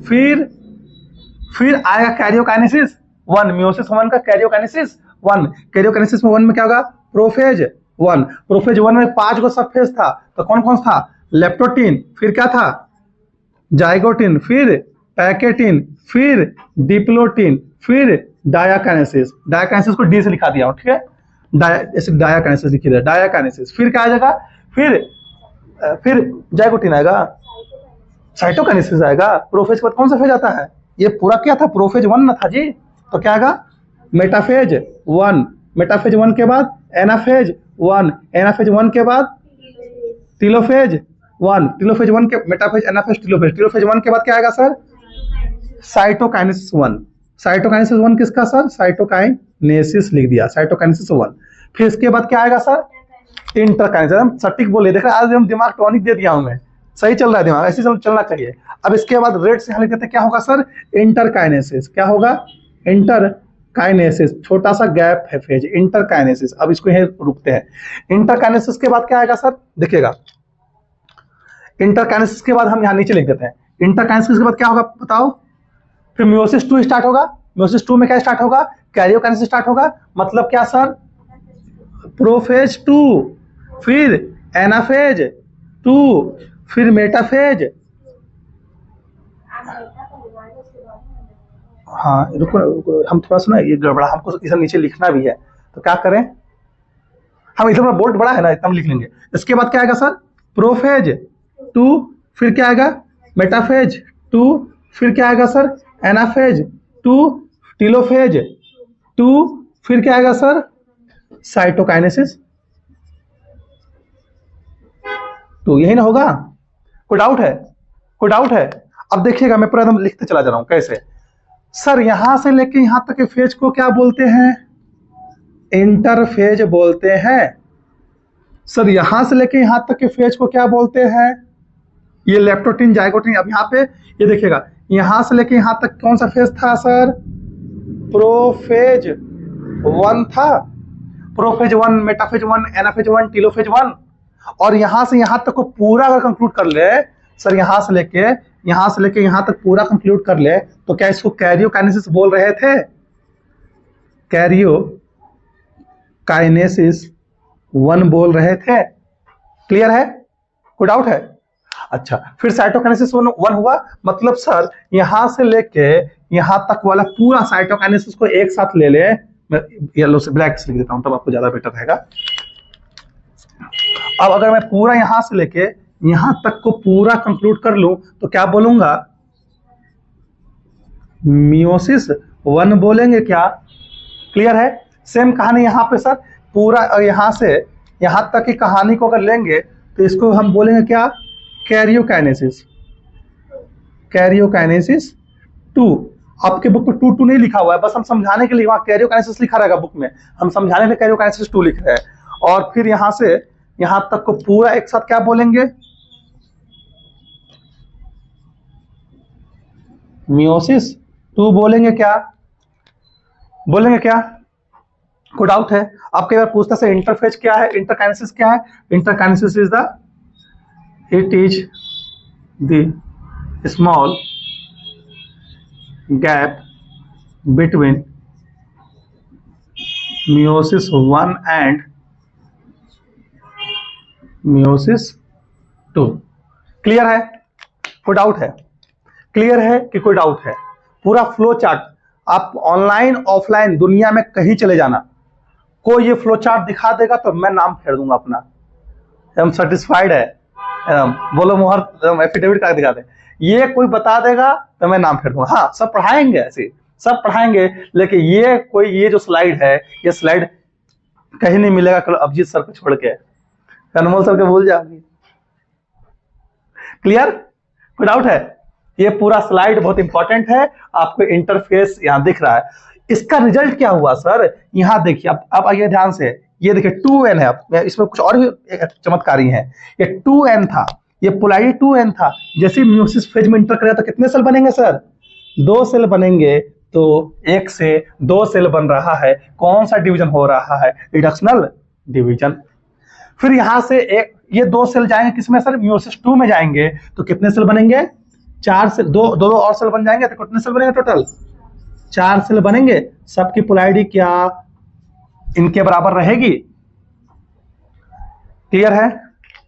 फिर आएगा कैरियोकाइनेसिस 1, मियोसिस 1 का कैरियोकाइनेसिस 1। कैरियोकाइनेसिस में 1 में क्या होगा, प्रोफेज 1। प्रोफेज 1 में 5 गो सब फेज था, तो कौन कौन था, लेप्टोटीन, फिर क्या था, जाइगोटीन, फिर पैकेटिन, फिर डिप्लोटीन, फिर डायाकाइनेसिस। डायाकाइनेसिस को डी से लिखा दिया हूं, ठीक है? डायाकाइनेसिस लिखी दिया, डायाकाइनेसिस। फिर क्या आ जाएगा, फिर जाइगोटीन आएगा, साइटोकाइनेसिस आएगा। प्रोफेज के बाद कौन सा फेज आता है, ये पूरा क्या था, प्रोफेज 1 ना था जी, तो क्या आएगा, मेटाफेज 1। मेटाफेज 1 के बाद एनाफेज 1, एनाफेज 1 के बाद टीलोफेज 1, टीलोफेज 1 के मेटाफेज, एनाफेज, टीलोफेज। टीलोफेज 1 के बाद क्या आएगा सर, साइटोकाइनेसिस 1। साइटोकाइनेसिस 1 किसका सर, साइटोकाइनेसिस लिख दिया, साइटोकाइनेसिस 1। फिर इसके बाद क्या आएगा सर, इंटरकाइनेसिस। हम सटीक बोले, देख रहे आज हम दिमाग टॉनिक दे दिया हूं मैं, सही चल रहा है दिमाग, ऐसे चलना चाहिए। अब इसके बाद रेड से लिख देते, क्या होगा सर, इंटरकाइनेसिस। क्या होगा, इंटरकाइनेसिस, छोटा सा गैप है फेज, इंटरकाइनेसिस। अब इसको यहीं रुकते हैं। इंटरकाइनेसिस के बाद क्या आएगा सर, देखिएगा, इंटरकाइनेसिस के बाद हम यहाँ नीचे लिख देते हैं। इंटरकाइनेसिस के बाद क्या होगा बताओ? फिर मियोसिस 2 स्टार्ट होगा। मियोसिस 2 में क्या स्टार्ट होगा? कैरियोकाइनेसिस स्टार्ट होगा। मतलब क्या सर? प्रोफेज 2, फिर एनाफेज 2, फिर मेटाफेज। हाँ रुको, हम थोड़ा सा ना ये गड़बड़ा, हमको इधर नीचे लिखना भी है, तो क्या करें, हम इधर बोल्ट बड़ा है ना, इतना हम लिख लेंगे। इसके बाद क्या आएगा सर? प्रोफेज 2, फिर क्या आएगा? मेटाफेज 2, फिर क्या आएगा सर? एनाफेज 2, टीलोफेज 2, फिर क्या आएगा सर? साइटोकाइनेसिस 2। यही ना होगा? कोई डाउट है? कोई डाउट है? अब देखिएगा, मैं पूरा एकदम लिखते चला जा रहा हूं। कैसे सर? यहां से लेके यहां तक के फेज को क्या बोलते हैं? इंटरफेज बोलते हैं। सर यहां से लेके यहां तक के फेज को क्या बोलते हैं? ये लेप्टोटीन जाइगोटीन। अब यहाँ पे ये देखिएगा, यहां से लेके यहां तक कौन सा फेज था सर? प्रोफेज 1 था। Prophase 1, metaphase 1, anaphase 1, telophase 1। और यहां से यहां तक को पूरा अगर कंक्लूड कर ले सर, यहां से लेके यहां तक पूरा कंक्लूड कर ले, तो क्या इसको कैरियोकाइनेसिस बोल रहे थे? कैरियोकाइनेसिस 1 बोल रहे थे। क्लियर है? कोई डाउट है? अच्छा, फिर साइटोकाइनेसिस 1 हुआ। मतलब सर यहां से लेके यहां तक वाला पूरा साइटोकाइनेसिस को एक साथ ले ले। मैं येलो से ब्लैक से लिख देता हूं, तब आपको ज्यादा बेटर रहेगा। अब अगर मैं पूरा यहां से लेके यहां तक को पूरा कंक्लूड कर लूं, तो क्या बोलूंगा? मियोसिस 1 बोलेंगे क्या? क्लियर है? सेम कहानी यहां पे सर, पूरा यहां से यहां तक की कहानी को अगर लेंगे, तो इसको हम बोलेंगे क्या? कैरियोकाइनेसिस 2। आपके बुक में 2 नहीं लिखा हुआ है, बस हम समझाने के लिए वहां कैरियोकाइनेसिस लिखा रहेगा बुक में, हम समझाने के लिए कैरियोकाइनेसिस 2 लिख रहे हैं। और फिर यहां से यहां तक को पूरा एक साथ क्या बोलेंगे? मियोसिस 2 बोलेंगे क्या? बोलेंगे क्या? कोई डाउट है? अब कई बार पूछता है इंटरफेज क्या है, इंटरकाइनेसिस क्या है? Interkinesis is the it is the small gap between meiosis 1 and meiosis 2। Clear है? कोई डाउट है? क्लियर है कि कोई डाउट है? पूरा फ्लो चार्ट आप ऑनलाइन ऑफलाइन दुनिया में कहीं चले जाना, कोई ये फ्लो चार्ट दिखा देगा तो मैं नाम फेर दूंगा अपना। हम सेटिस्फाइड है, बोलो मोहर एफिडेविट का दिखा दे। ये कोई बता देगा तो मैं नाम फेर दूंगा। हाँ सब पढ़ाएंगे, ऐसे सब पढ़ाएंगे, लेकिन ये जो स्लाइड है, ये स्लाइड कहीं नहीं मिलेगा कल अभिजीत सर को छोड़ के, अनमोल सर के भूल जाओगे। क्लियर? कोई डाउट है? ये पूरा स्लाइड बहुत इंपॉर्टेंट है। आपको इंटरफेस यहां दिख रहा है, इसका रिजल्ट क्या हुआ सर? यहां देखिए, अब आइए ध्यान से, ये देखिए 2n है। अब इसमें कुछ और भी चमत्कारी है। ये 2n था, ये पोलैरिटी 2n था। जैसे मियोसिस फेज में इंटर करेगा तो कितने सेल बनेंगे सर? 2 सेल बनेंगे। तो 1 से 2 सेल बन रहा है। कौन सा डिवीजन हो रहा है? Reductional division. फिर यहां से एक ये 2 सेल जाएंगे किसमें सर? मियोसिस 2 में जाएंगे, तो कितने सेल बनेंगे? 4 सेल। दो और सेल बन जाएंगे, तो कितने सेल बनेंगे टोटल? 4 सेल बनेंगे। सबकी पोलैरिटी क्या इनके बराबर रहेगी? क्लियर है?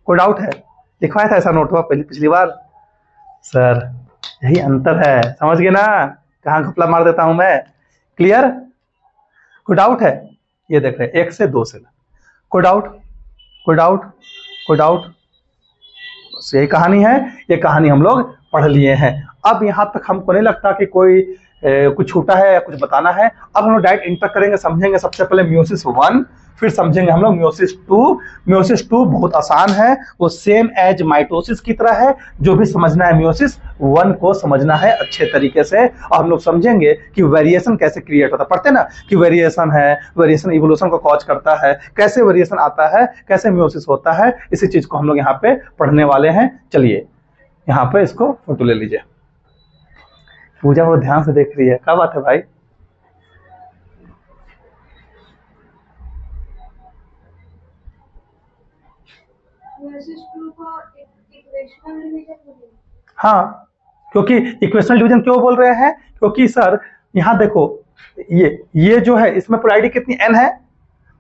कोई डाउट है? लिखवाया था ऐसा नोट हुआ पिछली बार सर, यही अंतर है, समझ गए ना कहां घपला मार देता हूं मैं। क्लियर? कोई डाउट है? ये देख रहे हैं 1 से 2 सेल। कोई डाउट? कोई डाउट? कोई डाउट? बस यही कहानी है। ये कहानी हम लोग पढ़ लिए हैं। अब यहां तक हमको नहीं लगता कि कोई कुछ छूटा है या कुछ बताना है। अब हम लोग डायरेक्ट इंटर करेंगे, समझेंगे सबसे पहले मियोसिस 1, फिर समझेंगे हम लोग मियोसिस 2। मियोसिस 2 बहुत आसान है, वो सेम एज माइटोसिस की तरह है। जो भी समझना है मियोसिस 1 को समझना है अच्छे तरीके से, और हम लोग समझेंगे कि वेरिएशन कैसे क्रिएट होता है। पढ़ते ना कि वेरिएशन है, वेरिएशन इवोल्यूशन को कॉज करता है, कैसे वेरिएशन आता है, कैसे मियोसिस होता है, इसी चीज को हम लोग यहाँ पे पढ़ने वाले हैं। चलिए यहाँ पे इसको फोटो ले लीजिए। पूजा वो ध्यान से देख रही है, क्या बात है भाई? हाँ, क्योंकि इक्वेशनल डिवीजन क्यों बोल रहे हैं, क्योंकि सर यहाँ देखो ये जो है इसमें प्रोबेबिलिटी कितनी n है,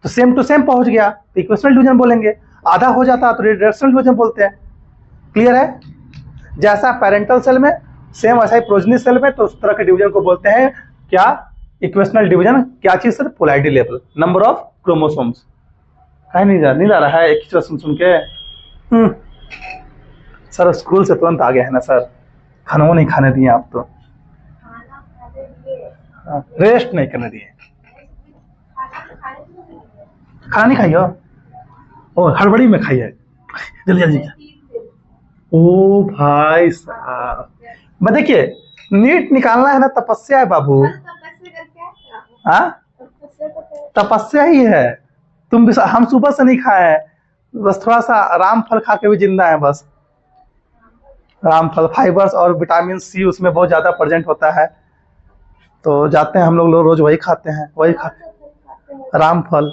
तो सेम टू सेम पहुंच गया तो इक्वेशनल डिवीजन बोलेंगे, आधा हो जाता तो रिडक्शनल डिवीजन बोलते हैं। क्लियर है? जैसा पेरेंटल सेल में सेम वैसा ही प्रोजेनी सेल में, तो उस तरह के डिवीजन को बोलते हैं क्या, इक्वेशनल डिवीजन। क्या चीज sir? Polarity level, number of chromosomes. कहीं नहीं जा रहा है एक ही सुन के। सर स्कूल से तुरंत आ गया है ना सर, खाना नहीं खाने दिए आप तो, रेस्ट नहीं करने दिए। खाना नहीं खाइए, ओ हड़बड़ी में खाइए, जल्दी जल्दी। ओ भाई साहब, मैं देखिए नीट निकालना है ना, तपस्या है बाबू। हाँ, तपस्या ही है। तुम भी, हम सुबह से नहीं खाए हैं, बस थोड़ा सा राम फल खा के भी जिंदा है बस। रामफल फाइबर्स और विटामिन सी उसमें बहुत ज्यादा प्रेजेंट होता है, तो जाते हैं हम लोग रोज वही खाते हैं, वही खाते। रामफल,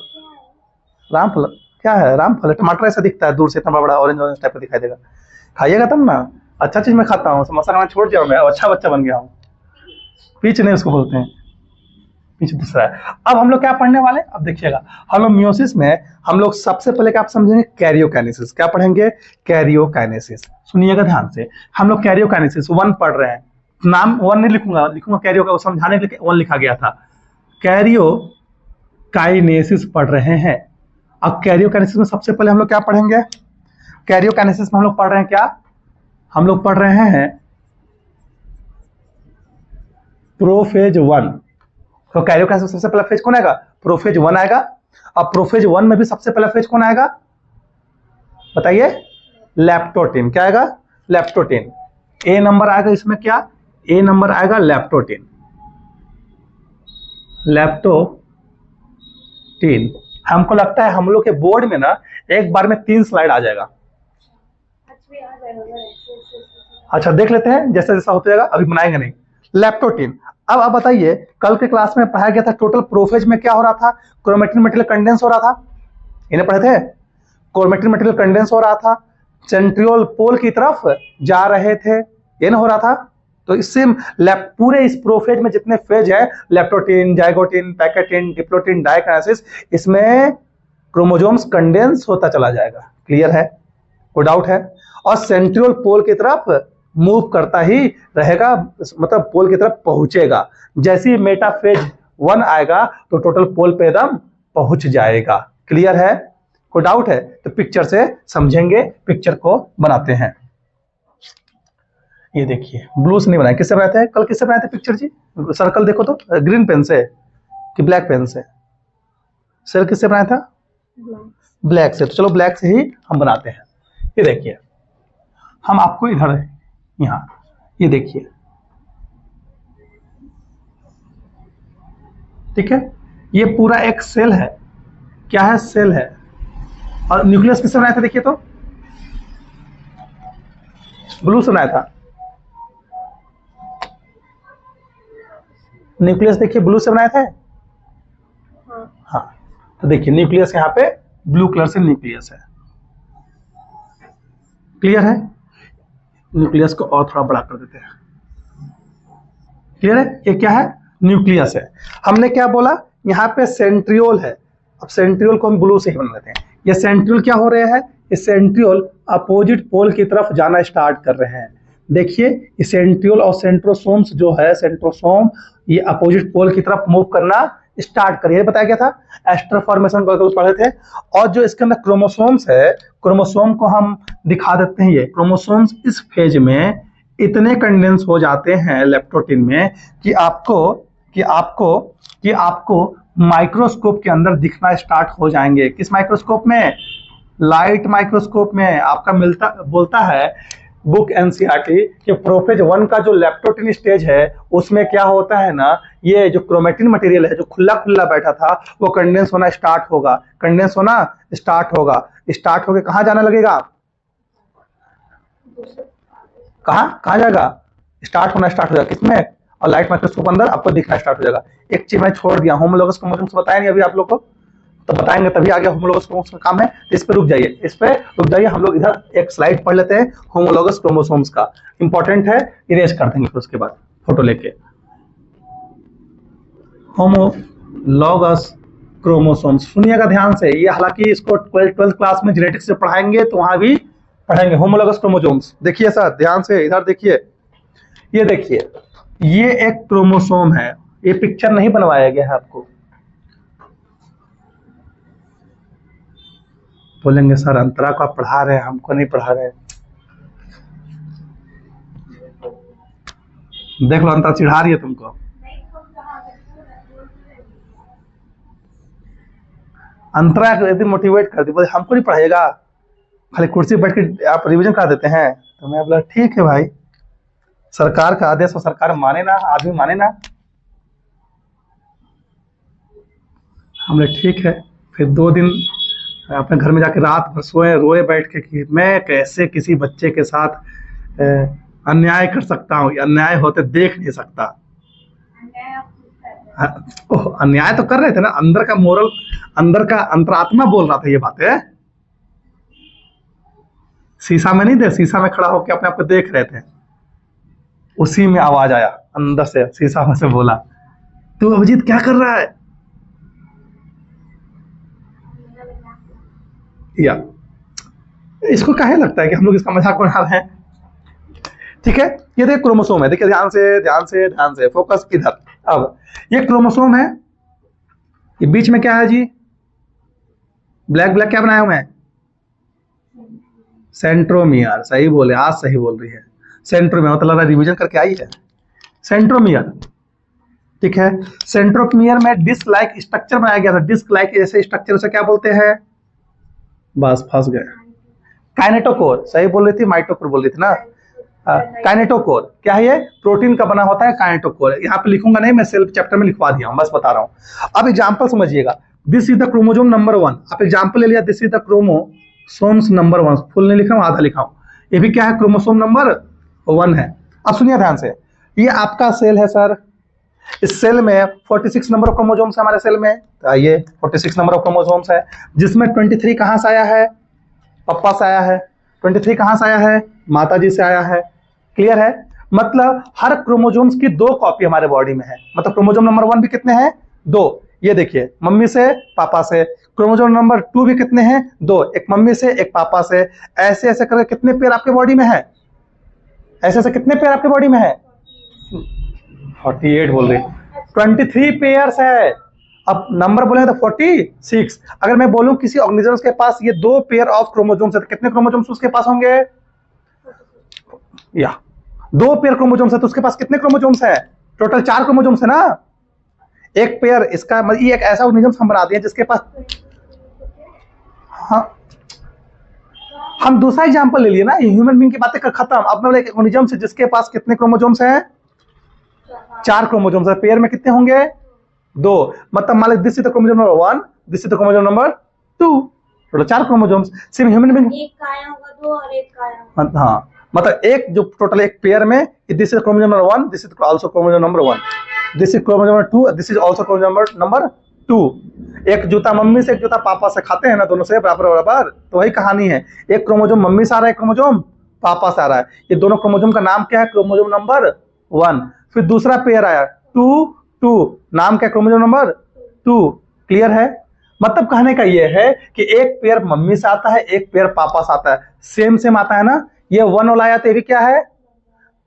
रामफल क्या है? रामफल टमाटर ऐसा दिखता है दूर से, इतना बड़ा ऑरेंज ऑरेंज टाइप का दिखाई देगा। खाइएगा तब ना। अच्छा चीज मैं खाता हूँ, समोसा खाना छोड़ दिया, मैं अच्छा बच्चा बन गया हूँ। पीच नहीं उसको बोलते हैं, पीछे दूसरा है। अब हम लोग क्या पढ़ने वाले, अब देखिएगा हम लोग मियोसिस में हम लोग सबसे पहले क्या आप समझेंगे, कैरियोकाइनेसिस। क्या पढ़ेंगे? कैरियोकाइनेसिस। सुनिएगा ध्यान से, हम लोग कैरियोकाइनेसिस 1 पढ़ रहे हैं। नाम 1 नहीं लिखूंगा कैरियो का, समझाने के लिए 1 लिखा गया था। कैरियोकाइनेसिस पढ़ रहे हैं। अब कैरियोकाइनेसिस में सबसे पहले हम लोग क्या पढ़ेंगे, कैरियोकाइनेसिस में हम लोग पढ़ रहे हैं क्या, हम लोग पढ़ रहे हैं प्रोफेज 1। तो कैरियोकाइनेसिस सबसे पहला फेज कौन आएगा? प्रोफेज 1 आएगा। अब प्रोफेज 1 में भी सबसे पहला फेज कौन आएगा बताइए? लैप्टोटिन। क्या आएगा? लैप्टोटिन। ए नंबर आएगा इसमें, क्या ए नंबर आएगा? लैप्टोटिन। लैप्टोटिन। हमको लगता है हम लोग के बोर्ड में ना एक बार में 3 स्लाइड आ जाएगा। अच्छा देख लेते हैं, जैसा जैसा होता जाएगा, अभी बनाएंगे नहीं। लैप्टोटिन। अब आप बताइए, कल के क्लास में पढ़ाया गया था टोटल प्रोफेज में क्या हो रहा था? क्रोमेटिन मटेरियल कंडेंस हो रहा था, इन्हें पढ़े थे। क्रोमेटिन मटेरियल कंडेंस हो रहा था, सेंट्रियोल पोल की तरफ जा रहे थे, ये ना हो रहा था। तो इससे पूरे इस प्रोफेज में जितने फेज है, लैप्टोटिन, जाइगोटिन, पैकेटिन, डिप्लोटिन, डाइकाइनेसिस, इसमें क्रोमोसोम्स कंडेंस होता चला जाएगा। क्लियर है? कोई डाउट है? और सेंट्रियोल पोल की तरफ मूव करता ही रहेगा, मतलब पोल की तरफ पहुंचेगा। जैसे ही मेटाफेज 1 आएगा तो टोटल पोल पे एकदम पहुंच जाएगा। क्लियर है? कोई डाउट है तो पिक्चर से समझेंगे, पिक्चर को बनाते हैं। ये देखिए, ब्लू से नहीं बनाया, किससे बनाते हैं? कल किससे बनाए थे पिक्चर जी? सर्कल देखो तो, ग्रीन पेन से कि ब्लैक पेन से? सर किससे बनाया था? ब्लैक से। तो चलो ब्लैक से ही हम बनाते हैं। ये देखिए, हम आपको इधर यहां, ये देखिए, ठीक है, ये पूरा एक सेल है। क्या है? सेल है। और न्यूक्लियस किससे बनाया था? देखिए तो, ब्लू से बनाया था। न्यूक्लियस देखिए ब्लू से बनाया था। हाँ, तो देखिए न्यूक्लियस यहाँ पे ब्लू कलर से न्यूक्लियस है। क्लियर है? न्यूक्लियस को और थोड़ा बड़ा कर देते हैं। क्लियर है? ये क्या है? न्यूक्लियस है। हमने क्या बोला? यहाँ पे सेंट्रियोल है। अब सेंट्रियोल को हम ब्लू से ही बना लेते हैं। ये सेंट्रियोल क्या हो रहे हैं? ये सेंट्रियोल अपोजिट पोल की तरफ जाना स्टार्ट कर रहे हैं। देखिए, ये सेंट्रियोल और सेंट्रोसोम्स जो है, सेंट्रोसोम ये अपोजिट पोल की तरफ मूव करना स्टार्ट करिए। बताया गया था, एस्टर फॉर्मेशन को पढ़े थे। और जो इसके अंदर क्रोमोसोम्स है, क्रोमोसोम को हम दिखा देते हैं। ये क्रोमोसोम्स इस फेज में इतने कंडेंस हो जाते हैं लैप्टोटिन में कि आपको माइक्रोस्कोप के अंदर दिखना स्टार्ट हो जाएंगे। किस माइक्रोस्कोप में? लाइट माइक्रोस्कोप में। आपका बोलता है बुक एनसीईआरटी कि प्रोफेज 1 का जो लैप्टोटिन स्टेज है उसमें क्या होता है ना, ये जो क्रोमेटिन मटेरियल है जो खुला खुला बैठा था वो कंडेंस होना स्टार्ट होगा। कंडेंस होना स्टार्ट होगा, स्टार्ट होके कहाँ जाने लगेगा? कहाँ जाएगा? स्टार्ट होना स्टार्ट हो जाएगा किसमें? और लाइट माइक्रोस्कोप अंदर आपको दिखना स्टार्ट हो जाएगा। एक चीज मैं छोड़ दिया, होमोलोगस क्रोमोसोम्स बताया नहीं अभी आप लोग को। तो बताएंगे, तभी आगे होमोलोगस क्रोमोसोम्स का काम है। इस पे रुक जाइए, इस पे रुक जाइए, हम लोग इधर एक स्लाइड पढ़ लेते हैं होमोलोगस क्रोमोसोम्स का, इंपॉर्टेंट है, इरेज कर देंगे फिर उसके बाद फोटो लेके। होमोलोगस क्रोमोसोम्स सुनिएगा ध्यान से, ये हालांकि इसको 12th क्लास में जेनेटिक्स से पढ़ाएंगे तो वहां भी पढ़ेंगे होमोलोगस क्रोमोसोम्स। देखिए सर ध्यान से, इधर देखिए, ये देखिए, ये एक क्रोमोसोम है, ये पिक्चर नहीं बनवाया गया है आपको। बोलेंगे सर अंतरा को आप पढ़ा रहे हैं, हमको नहीं पढ़ा रहे हैं। देख लो अंतरा चिढ़ा रही है तुमको। अंतरा यदि मोटिवेट कर दी, बोले हमको नहीं पढ़ाएगा, खाली कुर्सी बैठ के आप रिवीजन करा देते हैं। तो मैं बोला ठीक है भाई, सरकार का आदेश हो, सरकार माने ना, आदमी माने ना। हमने ठीक है, फिर 2 दिन अपने घर में जाके रात भर सोए, रोए बैठ के कि मैं कैसे किसी बच्चे के साथ अन्याय कर सकता हूँ, अन्याय होते देख नहीं सकता। अन्याय तो कर रहे थे ना, अंदर का मोरल, अंदर का अंतरात्मा बोल रहा था ये बातें। शीशा में नहीं थे, शीशा में खड़ा होकर अपने आप को देख रहे थे, उसी में आवाज आया अंदर से, शीशा में से बोला तू अभिजीत क्या कर रहा है। या इसको काहे लगता है कि हम लोग इसका मजाक बना रहे हैं। ठीक है, ये देखिए क्रोमोसोम है, देखिए ध्यान से ध्यान से ध्यान से, फोकस इधर। अब ये क्रोमोसोम है, ये बीच में क्या है जी, ब्लैक ब्लैक क्या बनाया हूं मैं, सेंट्रोमियर। सही बोले, आज सही बोल रही है, सेंट्रोमियर, मतलब रिवीजन करके आई है। सेंट्रोमियर, ठीक है, सेंट्रोमियर में डिस्क लाइक स्ट्रक्चर बनाया गया था, डिस्क लाइक जैसे स्ट्रक्चर, उसे क्या बोलते हैं, बस फंस गए, काइनेटोकोर। सही बोल रही थी, माइटोकोर बोल रही थी ना। काइनेटोकोर क्या है, ये प्रोटीन का बना होता है काइनेटोकोर। यहाँ पे लिखूंगा नहीं, मैं सेल्फ चैप्टर में लिखवा दिया हूं, बस बता रहा हूं। अब एग्जांपल समझिएगा, this is the chromosome number 1। आप एग्जांपल ले लिया, this is the chromosomes number 1, full नहीं लिखा हूं, आधा लिखा हूं। ये भी क्या है, क्रोमोसोम नंबर 1 है। अब सुनिए ध्यान से, ये आपका सेल है सर, इस सेल में 46 नंबर ऑफ क्रोमोसोम्स है हमारे सेल में। तो ये 46 नंबर ऑफ क्रोमोसोम्स है, जिसमें 23 कहां से आया है, पप्पा से आया है। 23 कहां से आया है, माता जी से आया है। क्लियर है, मतलब हर क्रोमोसोम्स की 2 कॉपी हमारे बॉडी में है। मतलब क्रोमोसोम नंबर 1 भी कितने हैं, 2। ये देखिए, मम्मी से पापा से। क्रोमोसोम नंबर 2 भी कितने हैं, 2, एक मम्मी से एक पापा से। ऐसे ऐसे करके कितने पेयर आपके बॉडी में है, ऐसे ऐसे कितने पेयर आपके बॉडी में है, 48 बोल रही, 23 पेयर्स है। अब नंबर बोले तो 46। अगर मैं बोलूं किसी ऑर्गेनिजम्स के पास ये 2 पेयर ऑफ क्रोमोसोम्स है, तो कितने क्रोमोसोम्स उसके पास होंगे, या 2 पेयर क्रोमोसोम्स है तो उसके पास कितने क्रोमोसोम्स है, टोटल 4 क्रोमोसोम्स है ना। एक पेयर इसका, ये एक ऐसा ऑर्गेनिजम्स हम बना दिए जिसके पास, हाँ हम दूसरा एग्जांपल ले लिए ना, ह्यूमन बीइंग की बातें कर खत्म। अब मैं एक ऑर्गेनिजम्स है जिसके पास कितने क्रोमोसोम्स हैं, 4 क्रोमोसोम्स है। पेयर में कितने होंगे, 2। मतलब मान लीजिए this is the chromosome number 1, this is the chromosome number 2, total 4 chromosomes. सिर्फ ह्यूमन बीइंग एक का आया होगा 2 और एक का आया होगा, हाँ, मतलब एक जो टोटल एक पेयर में, this is chromosome number 1, this is also chromosome number 1, this is chromosome number 2, this is also chromosome number 2। एक जूता मम्मी से एक जूता पापा से खाते हैं ना, दोनों से बराबर बराबर, तो वही कहानी है। एक क्रोमोसोम मम्मी से आ रहा है, एक क्रोमोसोम पापा से आ रहा है। ये दोनों क्रोमोसोम का नाम क्या है, क्रोमोसोम नंबर 1। फिर दूसरा पेयर आया 2 2, नाम क्या, क्रोमोसोम नंबर 2। क्लियर है, मतलब कहने का ये है कि एक पेयर मम्मी से आता है, एक पेयर पापा से आता है, सेम सेम आता है ना। ये 1 वाला आया तो ये भी क्या है,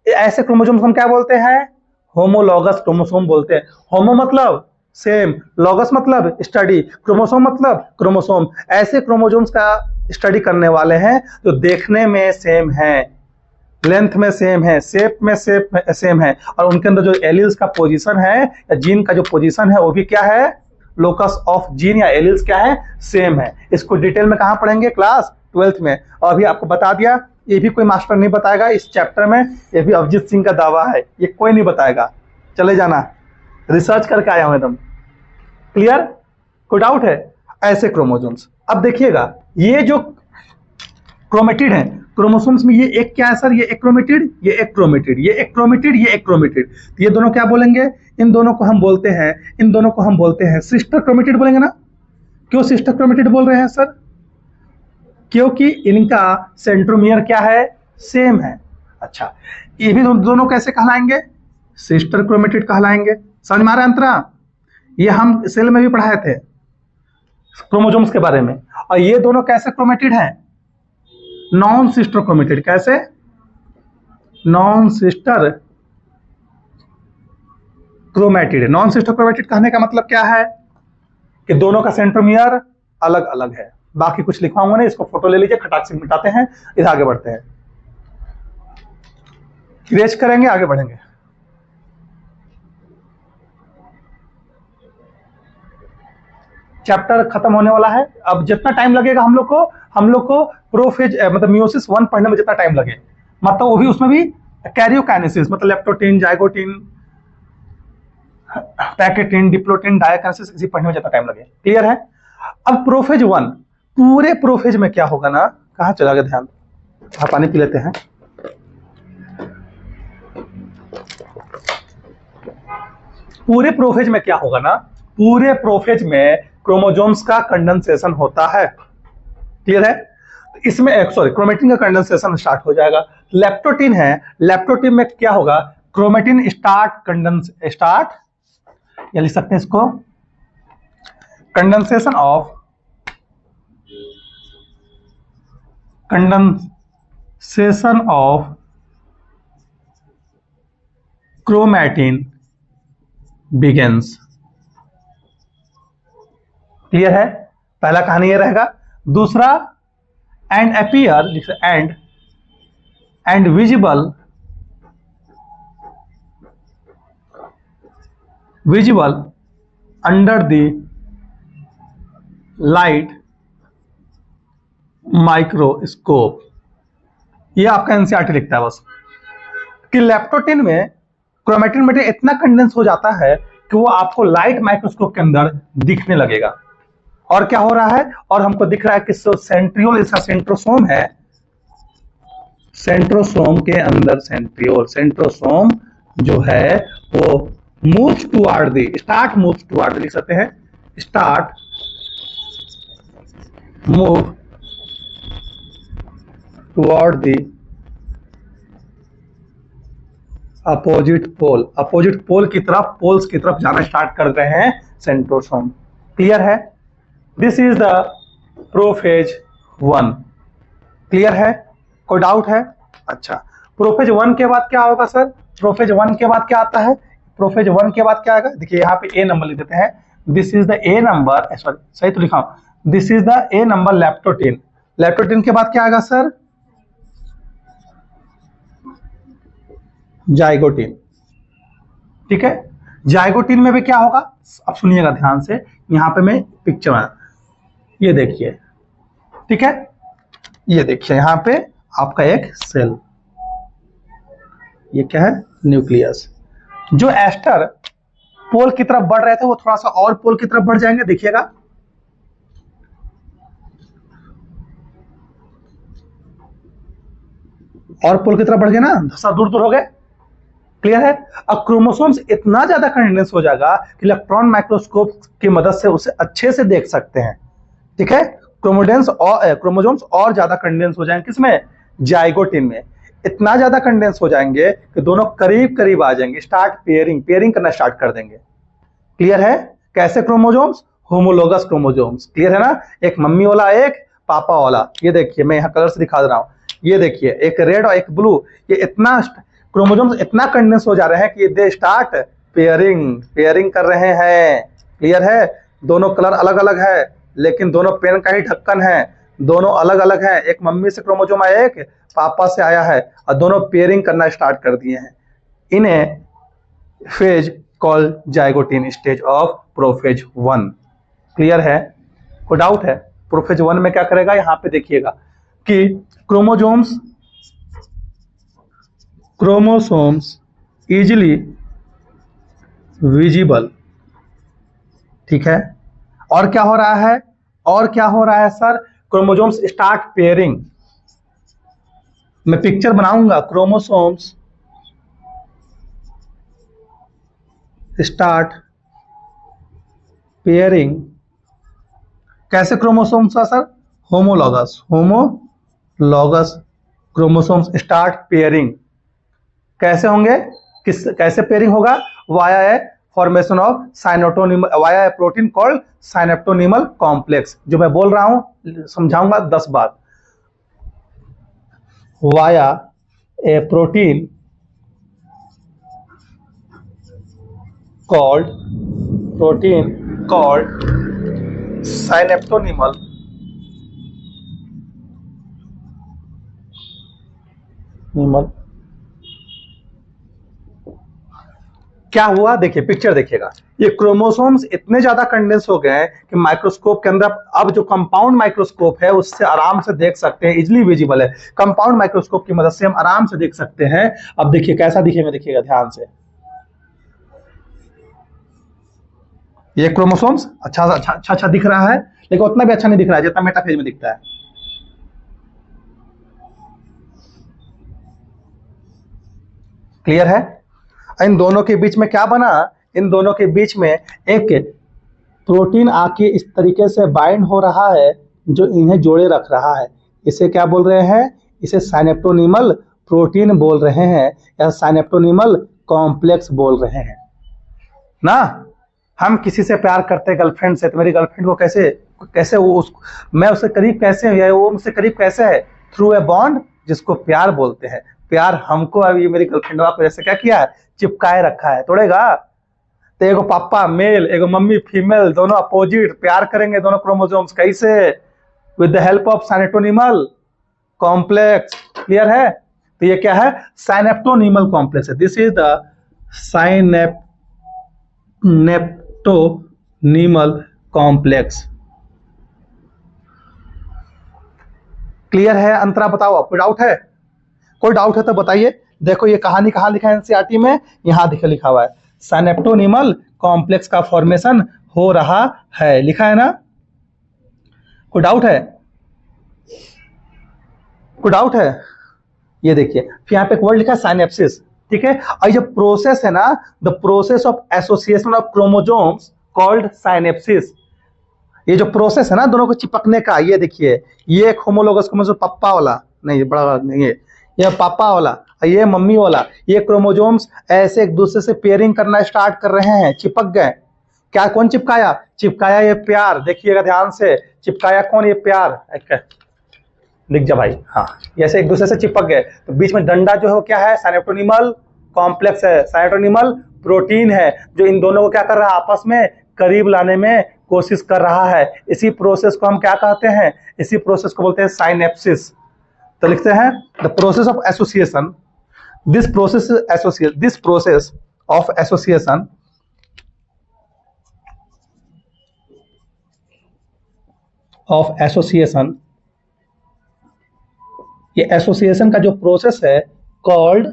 ऐसे क्रोमोसोम हम क्या बोलते हैं, होमोलॉगस क्रोमोसोम बोलते हैं। होमो मतलब सेम, लॉगस मतलब स्टडी, क्रोमोसोम मतलब क्रोमोसोम। ऐसे क्रोमोसोम्स का स्टडी करने वाले हैं जो देखने में सेम है, लेंथ में सेम है, शेप में सेम है, और उनके अंदर जो एलिल्स का पोजीशन है या जीन का जो पोजीशन है वो भी क्या है, लोकस ऑफ जीन या एलिल्स क्या है, सेम है। इसको डिटेल में कहां पढ़ेंगे, क्लास 12th में। और अभी आपको बता दिया, ये भी कोई मास्टर नहीं बताएगा इस चैप्टर में, ये भी अभिजीत सिंह का दावा है, ये कोई नहीं बताएगा, चले जाना, रिसर्च करके आया हूं एकदम। क्लियर, कोई डाउट है, ऐसे क्रोमोसोम्स। अब देखिएगा, ये जो क्रोमेटिड है क्रोमोसोम्स में, ये एक क्या है सर, ये एक क्रोमेटिड, ये एक क्रोमेटिड, ये एक क्रोमेटिड, ये एक क्रोमेटिड। ये दोनों क्या बोलेंगे, इन दोनों को हम बोलते हैं, इन दोनों को हम बोलते हैं सिस्टर क्रोमेटिड बोलेंगे ना। क्यों सिस्टर क्रोमेटिड बोल रहे हैं सर? क्योंकि इनका सेंट्रोमियर क्या है? सेम है। अच्छा, ये भी दोनों कैसे कहलाएंगे? सिस्टर क्रोमेटिड कहलाएंगे। समझ में आ रहा है अंतरा? ये हम सेल में भी पढ़ाए थे क्रोमोसोम्स के बारे में। और ये दोनों कैसे क्रोमेटिड हैं? Non sister chromatid. कैसे? Non sister chromatid. Non sister chromatid कहने का मतलब क्या है? कि दोनों का सेंट्रोमियर अलग अलग है। बाकी कुछ लिखवाऊंगा नहीं, इसको फोटो ले लीजिए, खटाक से मिटाते हैं, इधर आगे बढ़ते हैं, इरेज करेंगे, आगे बढ़ेंगे। चैप्टर खत्म होने वाला है। अब जितना टाइम लगेगा हम लोग को प्रोफेज मतलब मियोसिस 1 पढ़ने में जितना टाइम लगे, मतलब वो भी उसमें भी कैरियोकाइनेसिस मतलब leptotene, zygotene, pachytene, diplotene, diakinesis इसी पढ़ने में जितना टाइम लगे। क्लियर है? अब प्रोफेज 1, पूरे प्रोफेज में क्या होगा ना, कहां चला गया ध्यान, पानी पी लेते हैं। पूरे प्रोफेज में क्या होगा ना, पूरे प्रोफेज में क्रोमोसोम्स का कंडेंसेशन होता है। क्लियर है? इसमें सॉरी, क्रोमेटिन का कंडेंसेशन स्टार्ट हो जाएगा। लेप्टोटीन है, लेप्टोटीन में क्या होगा? क्रोमेटिन स्टार्ट या लिख सकते हैं इसको condensation of chromatin begins. Clear है? पहला कहानी ये रहेगा। दूसरा, and appear and visible under the light microscope. ये आपका एनसीईआरटी लिखता है बस कि लेप्टोटीन में क्रोमेटिन मटेरियल इतना कंडेंस हो जाता है कि वो आपको लाइट माइक्रोस्कोप के अंदर दिखने लगेगा। और क्या हो रहा है? और हमको दिख रहा है कि सेंट्रियोल इसका सेंट्रोसोम है, सेंट्रोसोम के अंदर सेंट्रोसोम जो है वो moves toward the start moves toward, लिख सकते हैं start move toward the opposite pole की तरफ, पोल्स की तरफ जाना स्टार्ट कर रहे हैं सेंट्रोसोम। क्लियर है? This is the prophase 1। Clear है? कोई डाउट है? अच्छा, प्रोफेज 1 के बाद क्या होगा सर? प्रोफेज 1 के बाद क्या आता है? प्रोफेज 1 के बाद क्या आएगा? देखिए यहाँ पे ए नंबर लिख देते हैं। This is the A number, sorry सही तो लिखा हूं, this is the A number leptotene. Leptotene के बाद क्या आएगा सर? जाइगोटीन। ठीक है? जाइगोटीन में भी क्या होगा? अब सुनिएगा ध्यान से, यहां पे मैं पिक्चर बना, ये देखिए। ठीक है? ये देखिए यहां पे आपका एक सेल, ये क्या है? न्यूक्लियस। जो एस्टर पोल की तरफ बढ़ रहे थे वो थोड़ा सा और पोल की तरफ बढ़ जाएंगे, देखिएगा। और पोल की तरफ बढ़ गए ना, सब दूर दूर हो गए। क्लियर है? अब क्रोमोसोम्स इतना ज्यादा कंडेंस हो जाएगा कि इलेक्ट्रॉन माइक्रोस्कोप की मदद से उसे अच्छे से देख सकते हैं। ठीक है? क्रोमोसोम्स और ज्यादा कंडेंस हो जाएंगे, किसमें? जाइगोटीन में। इतना ज्यादा कंडेंस हो जाएंगे कि दोनों करीब करीब आ जाएंगे, स्टार्ट पेयरिंग करना स्टार्ट कर देंगे। क्लियर है? कैसे क्रोमोसोम्स? Homologous chromosomes. क्लियर है ना? एक मम्मी वाला, एक पापा वाला। ये देखिए मैं यहाँ कलर से दिखा दे रहा हूं, ये देखिए एक रेड और एक ब्लू। ये इतना क्रोमोसोम्स इतना कंडेंस हो जा रहे हैं कि दे स्टार्ट पेयरिंग कर रहे हैं। क्लियर है? दोनों कलर अलग अलग है लेकिन दोनों पेन का ही ढक्कन है, दोनों अलग अलग है। एक मम्मी से क्रोमोसोम आया, एक पापा से आया है, और दोनों पेयरिंग करना स्टार्ट कर दिए हैं। इन्हें phase called zygotene stage of prophase 1। Clear है? कोई डाउट है? प्रोफेज 1 में क्या करेगा? यहां पे देखिएगा कि क्रोमोसोम्स इजिली विजिबल। ठीक है? और क्या हो रहा है? और क्या हो रहा है सर? Chromosomes start pairing. मैं पिक्चर बनाऊंगा, क्रोमोसोम्स स्टार्ट पेयरिंग कैसे क्रोमोसोम्स का sir? Homologous chromosomes start pairing. कैसे होंगे? कैसे पेयरिंग होगा? Via a formation of synaptonemal, via a protein called synaptonemal complex. जो मैं बोल रहा हूं समझाऊंगा 10 बार। Via a protein called synaptonymal क्या हुआ? देखिए पिक्चर देखिएगा, ये क्रोमोसोम्स इतने ज्यादा कंडेंस हो गए हैं कि माइक्रोस्कोप के अंदर अब जो कंपाउंड माइक्रोस्कोप है उससे आराम से देख सकते हैं, इजिली विजिबल है। कंपाउंड माइक्रोस्कोप की मदद से हम आराम से देख सकते हैं। अब देखिए कैसा दिखेगा, देखिएगा ध्यान से। ये क्रोमोसोम्स अच्छा दिख रहा है, लेकिन उतना भी अच्छा नहीं दिख रहा है जितना मेटाफेज में दिखता है। क्लियर है? इन दोनों के बीच में क्या बना? इन दोनों के बीच में एक प्रोटीन आके इस तरीके से बाइंड हो रहा है जो इन्हें जोड़े रख रहा है। इसे क्या बोल रहे हैं? इसे साइनेप्टोनिमल प्रोटीन बोल रहे हैं या साइनेप्टोनिमल कॉम्प्लेक्स बोल रहे हैं ना। हम किसी से प्यार करते हैं गर्लफ्रेंड से, तो मेरी गर्लफ्रेंड को कैसे मैं उससे करीब कैसे हूं या वो मुझसे करीब कैसे है? थ्रू ए बॉन्ड, जिसको प्यार बोलते हैं। प्यार हमको अभी मेरी गर्लफ्रेंड को जैसे क्या किया है? चिपकाए रखा है। तोड़ेगा तो एगो पापा मेल, एगो मम्मी फीमेल, दोनों अपोजिट प्यार करेंगे दोनों क्रोमोसोम्स। कैसे? With the help of synaptonemal complex. Clear है? तो ये क्या है? साइनेप्टोनिमल कॉम्प्लेक्स है। This is the synaptonemal complex. Clear है? अंतरा बताओ, कोई डाउट है? कोई डाउट है तो बताइए। देखो ये कहानी कहाँ लिखा है एनसीईआरटी में? यहाँ लिखा हुआ है, साइनेप्टोनिमल कॉम्प्लेक्स का फॉर्मेशन हो रहा है, लिखा है ना। कोई डाउट है? कोई डाउट है? ये देखिए फिर यहाँ पे एक वर्ड लिखा है साइनेप्सिस। ठीक है, और ये प्रोसेस है ना, the process of association of chromosomes called synapsis. ये जो प्रोसेस है ना दोनों को चिपकने का, ये देखिए, ये एक होमोलोगस क्रोमोसोम पप्पा वाला, नहीं बड़ा नहीं है, ये पापा वाला, ये मम्मी वाला, ये क्रोमोसोम्स ऐसे एक दूसरे से पेयरिंग करना स्टार्ट कर रहे हैं, चिपक गए। क्या? कौन चिपकाया? चिपकाया ये प्यार। देखिएगा ध्यान से, चिपकाया कौन? ये प्यार। लिख जा भाई। हाँ, ऐसे एक दूसरे से चिपक गए, तो बीच में डंडा जो है वो क्या है? साइनेप्टोनिमल कॉम्प्लेक्स है, साइनेप्टोनिमल प्रोटीन है, जो इन दोनों को क्या कर रहा है? आपस में करीब लाने में कोशिश कर रहा है। इसी प्रोसेस को हम क्या कहते हैं? इसी प्रोसेस को बोलते हैं साइनेप्सिस। तो लिखते हैं the process of association, this process of association ये एसोसिएशन का जो प्रोसेस है कॉल्ड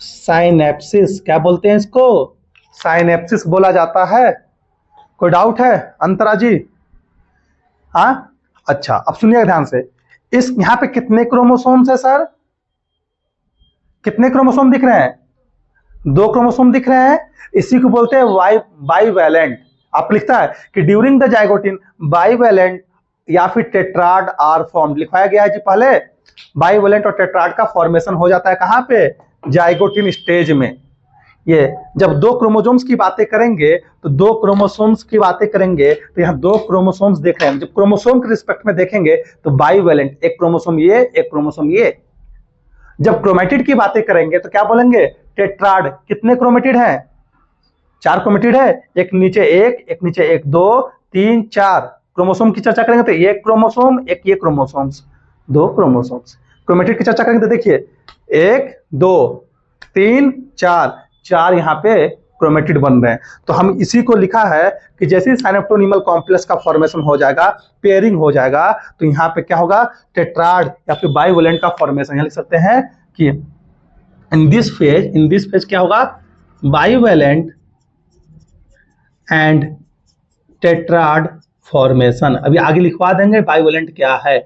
साइनेप्सिस। क्या बोलते हैं इसको? साइनेप्सिस बोला जाता है। कोई डाउट है अंतरा जी? हाँ, अच्छा अब सुनिए ध्यान से। इस यहाँ पे कितने क्रोमोसोम्स है सर? कितने क्रोमोसोम दिख रहे हैं? 2 क्रोमोसोम दिख रहे हैं। इसी को बोलते हैं बाइवैलेंट। आप लिखता है कि ड्यूरिंग द जाइगोटिन बाइवैलेंट या फिर टेट्राड आर फॉर्म, लिखवाया गया है जी पहले। बाइवैलेंट और टेट्राड का फॉर्मेशन हो जाता है कहां पे? जाइगोटिन स्टेज में। ये जब 2 क्रोमोसोम्स की बातें करेंगे तो 2 क्रोमोसोम्स की बातें करेंगे तो यहाँ 2 क्रोमोसोम्स देख रहे हैं। जब क्रोमोसोम के रिस्पेक्ट में देखेंगे तो बाइवैलेंट, एक क्रोमोसोम ये, एक क्रोमोसोम ये। जब क्रोमेटिड की बातें करेंगे तो क्या बोलेंगे? टेट्राड। कितने क्रोमेटिड हैं? 4 क्रोमेटिड है, एक नीचे एक नीचे एक, 2 3 4। क्रोमोसोम की चर्चा करेंगे तो एक क्रोमोसोम, एक ये क्रोमोसोम्स, 2 क्रोमोसोम्स। क्रोमेटिड की चर्चा करेंगे तो देखिए 1 2 3 4, 4 यहाँ पे क्रोमेटिड बन रहे हैं। तो हम इसी को लिखा है कि जैसे साइनेप्टोनिमल कॉम्प्लेक्स का फॉर्मेशन हो जाएगा, पेयरिंग हो जाएगा, तो यहाँ पे क्या होगा? टेट्राड या फिर बाइवैलेंट का फॉर्मेशन। यहाँ लिख सकते हैं कि इन दिस फेज क्या होगा? Bivalent and tetrad formation. अभी आगे लिखवा देंगे बाइवैलेंट क्या है,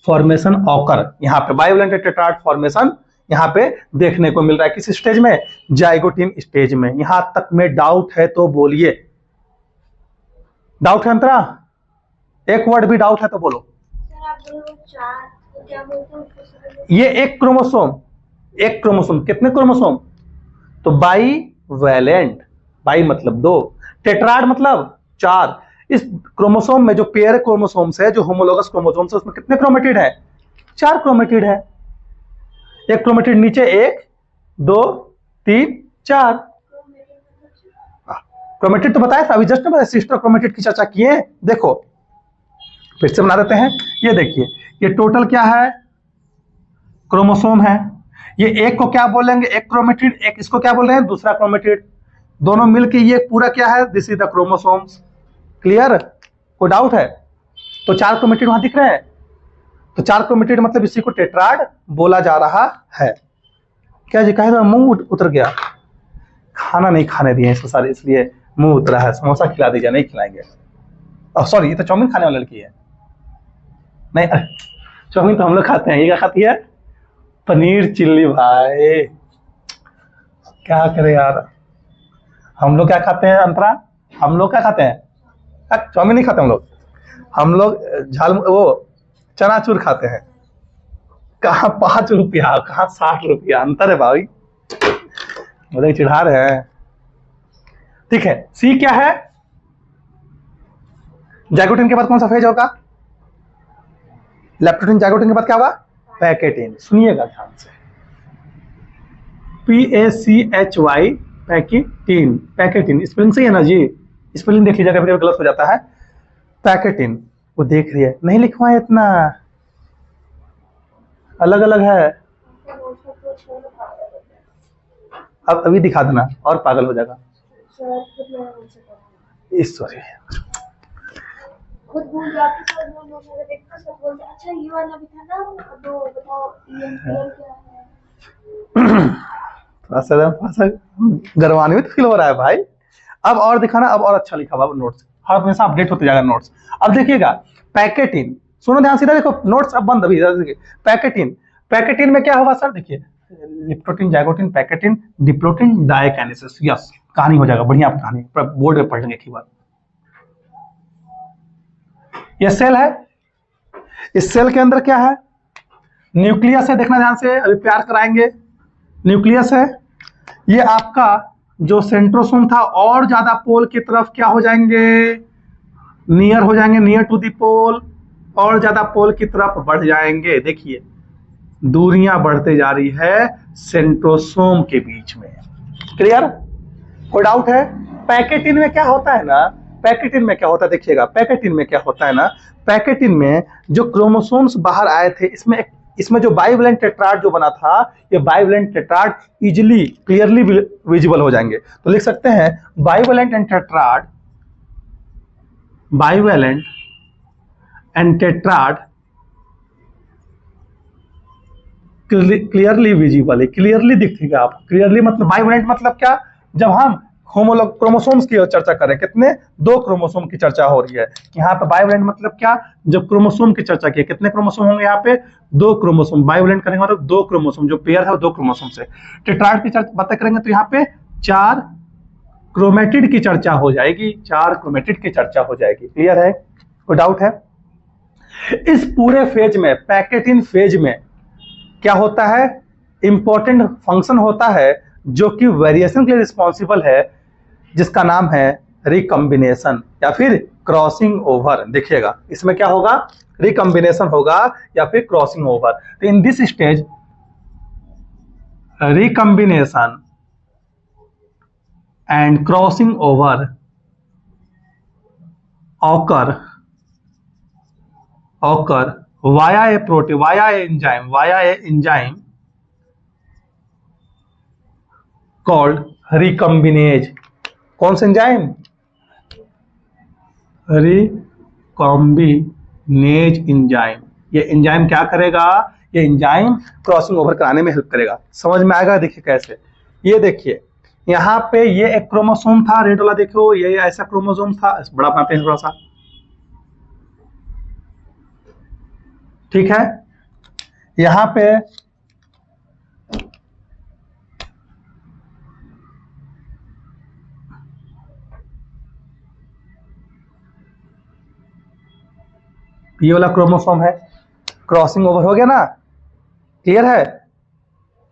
फॉर्मेशन ऑकर। यहाँ पे बाइवैलेंट टेट्राड फॉर्मेशन यहाँ पे देखने को मिल रहा है। किस स्टेज में? जाइगोटिन स्टेज में। यहां तक में डाउट है तो बोलिए। डाउट है अंतरा? एक वर्ड भी डाउट है तो बोलो। सर आप बोलो 4 तो क्या बोलते हैं उसको? ये एक क्रोमोसोम कितने क्रोमोसोम? तो बाईवैलेंट, बाई मतलब 2, टेट्राड मतलब 4। इस क्रोमोसोम में जो पेयर क्रोमोसोम्स है, जो होमोलोगस क्रोमोसोम्स है, उसमें कितने क्रोमेटिड है? 4 क्रोमेटिड है। एक क्रोमेटिड नीचे, 1 2 3 4 क्रोमेटिड तो बताया था अभी जस्ट में, सिस्टर क्रोमेटिड की चर्चा किए। देखो फिर से बना देते हैं। ये देखिए, ये टोटल क्या है? क्रोमोसोम है। ये एक को क्या बोलेंगे? एक क्रोमेटिड। एक इसको क्या बोल रहे हैं? दूसरा क्रोमेटिड। दोनों मिलके ये पूरा क्या है? This is the chromosomes. Clear? कोई डाउट है? तो 4 क्रोमेटिड वहां दिख रहे हैं। तो 4 क्रोमेटिड मतलब इसी को टेट्राड बोला जा रहा है। क्या जी कहे मुंह उतर गया? खाना नहीं खाने दिए इसको सारे, इसलिए मुंह उतरा है। समोसा खिला दीजिए, नहीं खिलाएंगे। सॉरी, ये तो चाउमीन खाने वाली लड़की है। नहीं, चाउमीन तो हम लोग खाते हैं। ये क्या खाती है? पनीर चिल्ली। भाई क्या करे यार, हम लोग क्या खाते हैं अंतरा? हम लोग क्या खाते हैं? चाउमीन नहीं खाते हम लोग झाल वो चनाचूर खाते हैं। कहाँ 5 रुपया, कहाँ 60 रुपया, अंतर है भाई। मुझे चिढ़ा रहे हैं। ठीक है, सी क्या है? जाइगोटिन के बाद कौन सा फेज होगा? लेप्टोटिन। जाइगोटिन के बाद क्या होगा? पैकेटिन। सुनिएगा ध्यान से, PACHY, पैकेटिन। पैकेटिन स्पेलिंग सही है ना जी? स्पेलिंग देख लीजिएगा, कभी गलत हो जाता है। पैकेटिन वो देख रही है, नहीं लिखवाए, इतना अलग अलग है। अब अभी दिखा देना और पागल हो जाएगा। सॉरी, खुद भूल जाती सर। देखते सब बोलते अच्छा ये वाला भी था ना, तो बताओ क्या है? थोड़ा सा गर्वान्वित फील हो रहा है भाई। अब और दिखाना, अब और अच्छा लिखा हुआ नोट्स, हर हमेशा अपडेट होते जाएगा नोट्स। अब देखिएगा पैकेटिन, सुनो ध्यान सीधा देखो नोट्स। अब बंद अभी देखिए। पैकेटिन, पैकेटिन में क्या होगा सर? देखिए, leptotene, zygotene, pachytene, diplotene, diakinesis. Yes, कहानी हो जाएगा बढ़िया। कहानी बोर्ड में पढ़ लेंगे एक ही बार। ये सेल है। इस सेल के अंदर क्या है? न्यूक्लियस है। देखना ध्यान से, अभी प्यार कराएंगे। न्यूक्लियस है। ये आपका जो सेंट्रोसोम था और ज्यादा पोल की तरफ क्या हो जाएंगे? नियर हो जाएंगे, नियर टू दी पोल, और ज्यादा पोल की तरफ बढ़ जाएंगे। देखिए दूरियां बढ़ते जा रही है सेंट्रोसोम के बीच में। क्लियर? कोई डाउट है? पैकेटिन में क्या होता है ना, पैकेटिन में क्या होता है देखिएगा। पैकेटिन में क्या होता है ना, पैकेटिन में जो क्रोमोसोम्स बाहर आए थे, इसमें जो बाइवैलेंट टेट्राड जो बना था, ये bivalent tetrad easily clearly visible हो जाएंगे। तो लिख सकते हैं bivalent and tetrad, bivalent and tetrad clearly visible है। क्लियरली दिखेगा आपको। क्लियरली मतलब बाइवैलेंट मतलब क्या? जब हम होमोलॉग क्रोमोसोम्स की चर्चा करें, कितने? 2 क्रोमोसोम की चर्चा हो रही है यहाँ पे। बाइवैलेंट मतलब क्या? जब क्रोमोसोम की चर्चा की, कितने क्रोमोसोम होंगे यहाँ पे? 2 क्रोमोसोम। बाइवैलेंट करेंगे मतलब 2 क्रोमोसोम, जो पेयर है 2 क्रोमोसोम से। टेट्राड की चर्चा बातें करेंगे तो यहाँ पे 4 क्रोमेटिड की चर्चा हो जाएगी। 4 क्रोमेटिड की चर्चा हो जाएगी। क्लियर है? कोई डाउट है? इस पूरे फेज में, पैकेटिन फेज में क्या होता है? इंपॉर्टेंट फंक्शन होता है जो कि वेरिएशन के लिए रिस्पॉन्सिबल है, जिसका नाम है रिकम्बिनेशन या फिर क्रॉसिंग ओवर। देखिएगा इसमें क्या होगा? रिकम्बिनेशन होगा या फिर क्रॉसिंग ओवर। तो in this stage recombination and crossing over occur via a protein, via a enzyme called recombinase। कौन सा एंजाइम? Recombinase enzyme. ये एंजाइम क्या करेगा? ये एंजाइम क्रॉसिंग ओवर कराने में हेल्प करेगा। समझ में आएगा? देखिए कैसे। ये देखिए यहाँ पे ये एक क्रोमोसोम था, रेड वाला देखो, ये ऐसा क्रोमोसोम था। बड़ा बनाते हैं थोड़ा सा, ठीक है। यहाँ पे ये वाला क्रोमोसोम है, क्रॉसिंग ओवर हो गया ना, क्लियर है,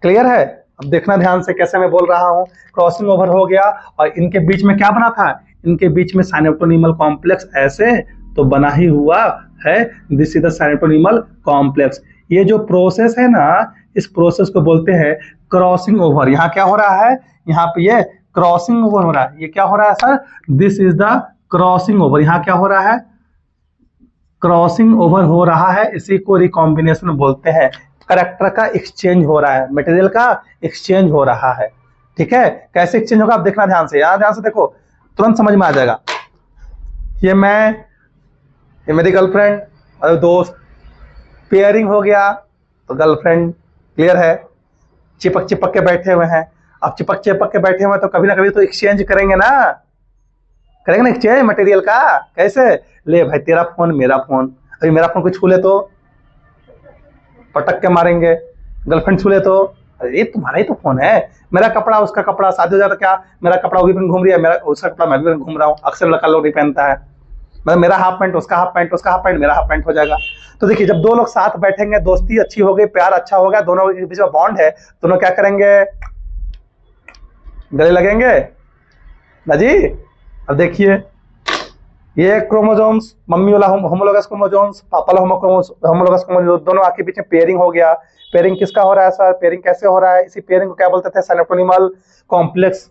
क्लियर है। अब देखना ध्यान से कैसे मैं बोल रहा हूँ, क्रॉसिंग ओवर हो गया और इनके बीच में क्या बना था, इनके बीच में साइनेप्टोनीमल कॉम्प्लेक्स ऐसे तो बना ही हुआ है, this is the synaptonemal complex. ये जो प्रोसेस है ना, इस प्रोसेस को बोलते हैं क्रॉसिंग ओवर। यहाँ क्या हो रहा है, यहाँ पे ये क्रॉसिंग ओवर हो रहा है, ये क्या हो रहा है sir, this is the crossing over. यहाँ क्या हो रहा है, क्रॉसिंग ओवर हो रहा है, इसी को रिकॉम्बिनेशन बोलते हैं। करैक्टर का एक्सचेंज हो रहा है, मटेरियल का एक्सचेंज हो रहा है, ठीक है। कैसे एक्सचेंज होगा आप देखना ध्यान से, यार ध्यान से देखो, तुरंत समझ में आ जाएगा। ये मैं, ये मेरी गर्लफ्रेंड और दोस्त, पेयरिंग हो गया तो गर्लफ्रेंड, क्लियर है। चिपक चिपक के बैठे हुए हैं, अब चिपक चिपक के बैठे हुए हैं तो कभी ना कभी तो एक्सचेंज करेंगे ना, करेंगे ना एक्सचेंज मटेरियल का। कैसे, ले भाई तेरा फोन मेरा फोन, अभी मेरा फोन कोई छू ले तो पटक के मारेंगे, गर्लफ्रेंड छू ले तो अरे तुम्हारा ही तो फोन है, मेरा कपड़ा उसका कपड़ा, शादी हो जाता क्या, मेरा कपड़ा वो भी पहन घूम रही है, मेरा उसका कपड़ा मैं भी घूम रहा हूँ, अक्सर लड़का लोग नहीं पहनता है, मतलब मेरा हाफ पैंट उसका हाफ पैंट, उसका हाफ पैंट मेरा हाफ पैंट हो जाएगा। तो देखिए जब दो लोग साथ बैठेंगे, दोस्ती अच्छी हो गई, प्यार अच्छा हो गया, दोनों के बीच में बॉन्ड है, दोनों क्या करेंगे, गले लगेंगे ना जी। अब देखिए ये क्रोमोसोम्स, मम्मी वाला होमोलोगस क्रोमोसोम्स, पापा वाला होमोलोगस क्रोमोसोम्स, दोनों आपके बीच में पेयरिंग हो गया। पेयरिंग किसका हो रहा है सर, पेयरिंग कैसे हो रहा है, इसी पेयरिंग को क्या बोलते थे, साइनेप्टोनीमल कॉम्प्लेक्स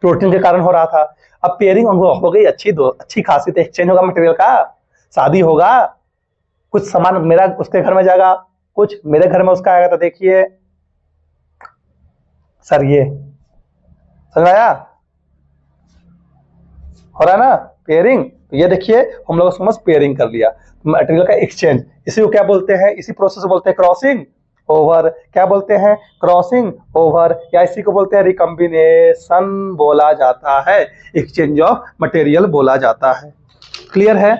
प्रोटीन के कारण हो रहा था। अब पेयरिंग हो गई, अच्छी खासी, तो एक्सचेंज होगा मटेरियल का, शादी होगा, कुछ सामान मेरा उसके घर में जाएगा, कुछ मेरे घर में उसका आएगा। तो देखिए सर ये समझ आया, हो रहा है ना पेयरिंग। ये देखिए हम लोग समझ पेयरिंग कर लिया, मटेरियल का एक्सचेंज, इसी को क्या बोलते हैं, इसी प्रोसेस को बोलते हैं क्रॉसिंग ओवर। क्या बोलते हैं, क्रॉसिंग ओवर, या इसी को बोलते हैं रिकॉम्बिनेशन बोला जाता है, एक्सचेंज ऑफ मटेरियल बोला जाता है। क्लियर है,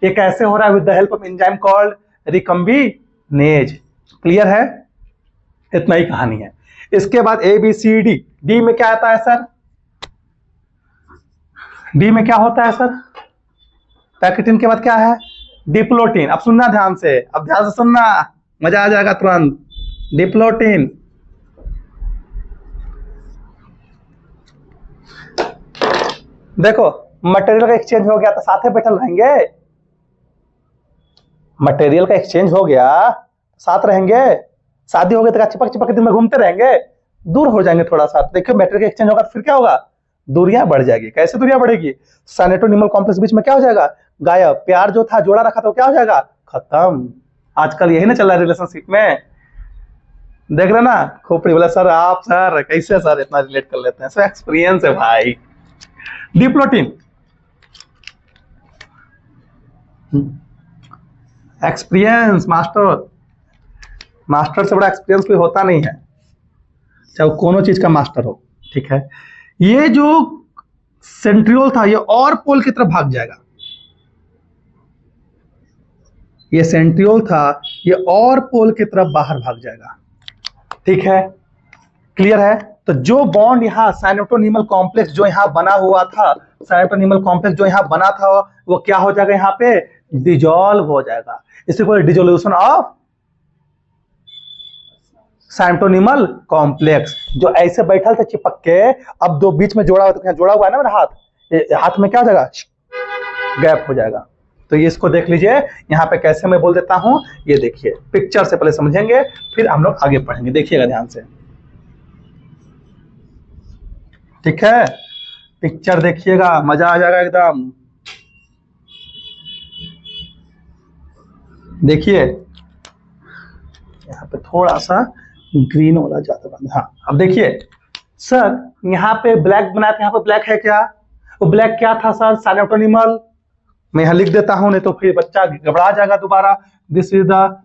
ये कैसे हो रहा है, with the help of enzyme called recombinase. Clear है, इतना ही कहानी है। इसके बाद A B C D, D में क्या आता है सर, डी में क्या होता है सर, पैकेटिन के बाद क्या है, डिप्लोटिन। अब सुनना ध्यान से, अब ध्यान से सुनना, मजा आ जाएगा तुरंत। डिप्लोटिन, देखो मटेरियल का एक्सचेंज हो गया तो साथ में बैठल रहेंगे, मटेरियल का एक्सचेंज हो गया साथ रहेंगे, शादी हो गई तो चिपक चिपक के दिन में घूमते रहेंगे, दूर हो जाएंगे थोड़ा सा। देखिए मटेरियल का एक्सचेंज होगा तो फिर क्या होगा, दूरियां बढ़ जाएगी। कैसे दूरियां बढ़ेगी, साइनेप्टोनीमल कॉम्प्लेक्स बीच में क्या हो जाएगा, गायब। प्यार जो था जोड़ा रखा तो क्या हो जाएगा, खत्म। आजकल यही ना चल रहा है रिलेशनशिप में, देख रहे ना, खोपड़ी बोला सर आप सर कैसे सर इतना रिलेट कर लेते हैं, सर एक्सपीरियंस है भाई। डिप्लोटिन, एक्सपीरियंस मास्टर, मास्टर से बड़ा एक्सपीरियंस कोई होता नहीं है, चाहे वो कोनो चीज का मास्टर हो, ठीक है। ये जो सेंट्रियोल था ये और पोल की तरफ भाग जाएगा, ये सेंट्रियोल था ये और पोल की तरफ बाहर भाग जाएगा, ठीक है, क्लियर है। तो जो बॉन्ड यहाँ साइनेप्टोनीमल कॉम्प्लेक्स जो यहाँ बना हुआ था, साइनेप्टोनीमल कॉम्प्लेक्स जो यहाँ बना था वो क्या हो जाएगा, यहाँ पे डिजोल्व हो जाएगा, इसे कोई डिजोल्यूशन ऑफ साइनेप्टोनीमल कॉम्प्लेक्स। जो ऐसे बैठल थे चिपक के, अब दो बीच में जोड़ा हुआ, तो जोड़ा हुआ है ना मेरा हाथ, हाथ में क्या हो जाएगा, गैप हो जाएगा। तो ये इसको देख लीजिए, यहाँ पे कैसे मैं बोल देता हूं, ये देखिए पिक्चर से पहले समझेंगे फिर हम लोग आगे पढ़ेंगे, देखिएगा ध्यान से, ठीक है। पिक्चर देखिएगा मजा आ जाएगा एकदम। देखिए यहाँ पे थोड़ा सा ग्रीन वाला ज्यादा बंद, हाँ अब देखिए सर यहाँ पे ब्लैक बनाया था, यहाँ पे ब्लैक है क्या, वो ब्लैक क्या था सर, साइनेप्टोनीमल। मैं यहाँ लिख देता हूं नहीं तो फिर बच्चा घबरा जाएगा दोबारा। This is the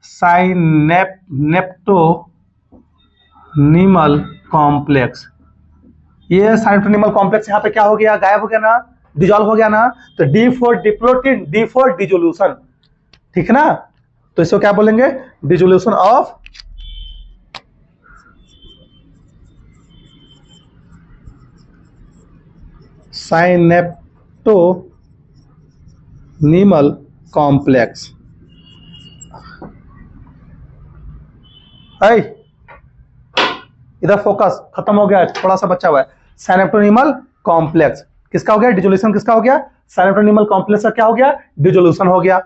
synaptonemal complex. ये साइनेप्टोनीमल कॉम्प्लेक्स यहाँ पे क्या हो गया, गायब हो गया ना, डिजोल्व हो गया ना। तो D for diplotene, D for dissolution, ठीक है ना। तो इसको क्या बोलेंगे, डिजोल्यूशन ऑफ साइनेप्टोनीमल कॉम्प्लेक्स, ऐ इधर फोकस खत्म हो गया, थोड़ा सा बचा हुआ है। सेरेब्रोनिमल कॉम्प्लेक्स किसका हो गया? डिसोल्यूशन किसका हो गया? सेरेब्रोनिमल कॉम्प्लेक्स का क्या हो गया? डिसोल्यूशन हो गया।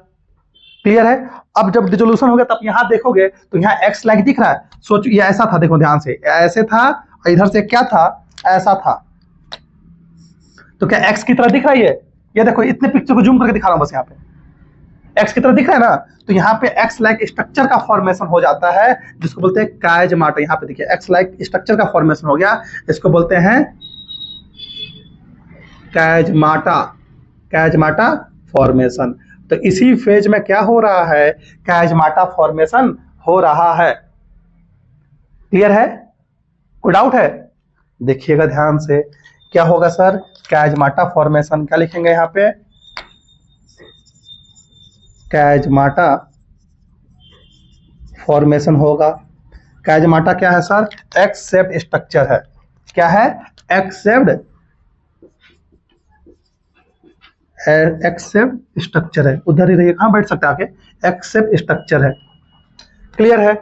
क्लियर है? अब जब डिसोल्यूशन हो गया तब यहां देखोगे तो यहाँ एक्स लाइक दिख रहा है। सोचो ये ऐसा था, देखो ध्यान से, ऐसे था, इधर से क्या था? ऐसा था। तो क्या एक्स की तरह दिख रहा है ये देखो, इतने पिक्चर को जूम करके दिखा रहा हूं बस, यहाँ पे एक्स की तरह दिख रहा है ना, तो यहाँ पे एक्स लाइक स्ट्रक्चर का फॉर्मेशन हो जाता है, जिसको बोलते हैं कायजमाटा। यहाँ पे देखिए एक्स लाइक स्ट्रक्चर का फॉर्मेशन हो गया, इसको बोलते हैं कायजमाटा, कायजमाटा फॉर्मेशन। तो इसी फेज में क्या हो रहा है? कायजमाटा फॉर्मेशन हो रहा है। क्लियर है? कोई डाउट है? देखिएगा ध्यान से, क्या होगा सर? कायजमाटा फॉर्मेशन। क्या लिखेंगे यहाँ पे? कायजमाटा फॉर्मेशन होगा। कायजमाटा क्या है सर? एक्स शेप्ड स्ट्रक्चर है। क्या है? X shaped, X shaped structure है। उधर ही रहिए, कहाँ बैठ सकते हैं आके? एक्स शेप्ड स्ट्रक्चर है। क्लियर है?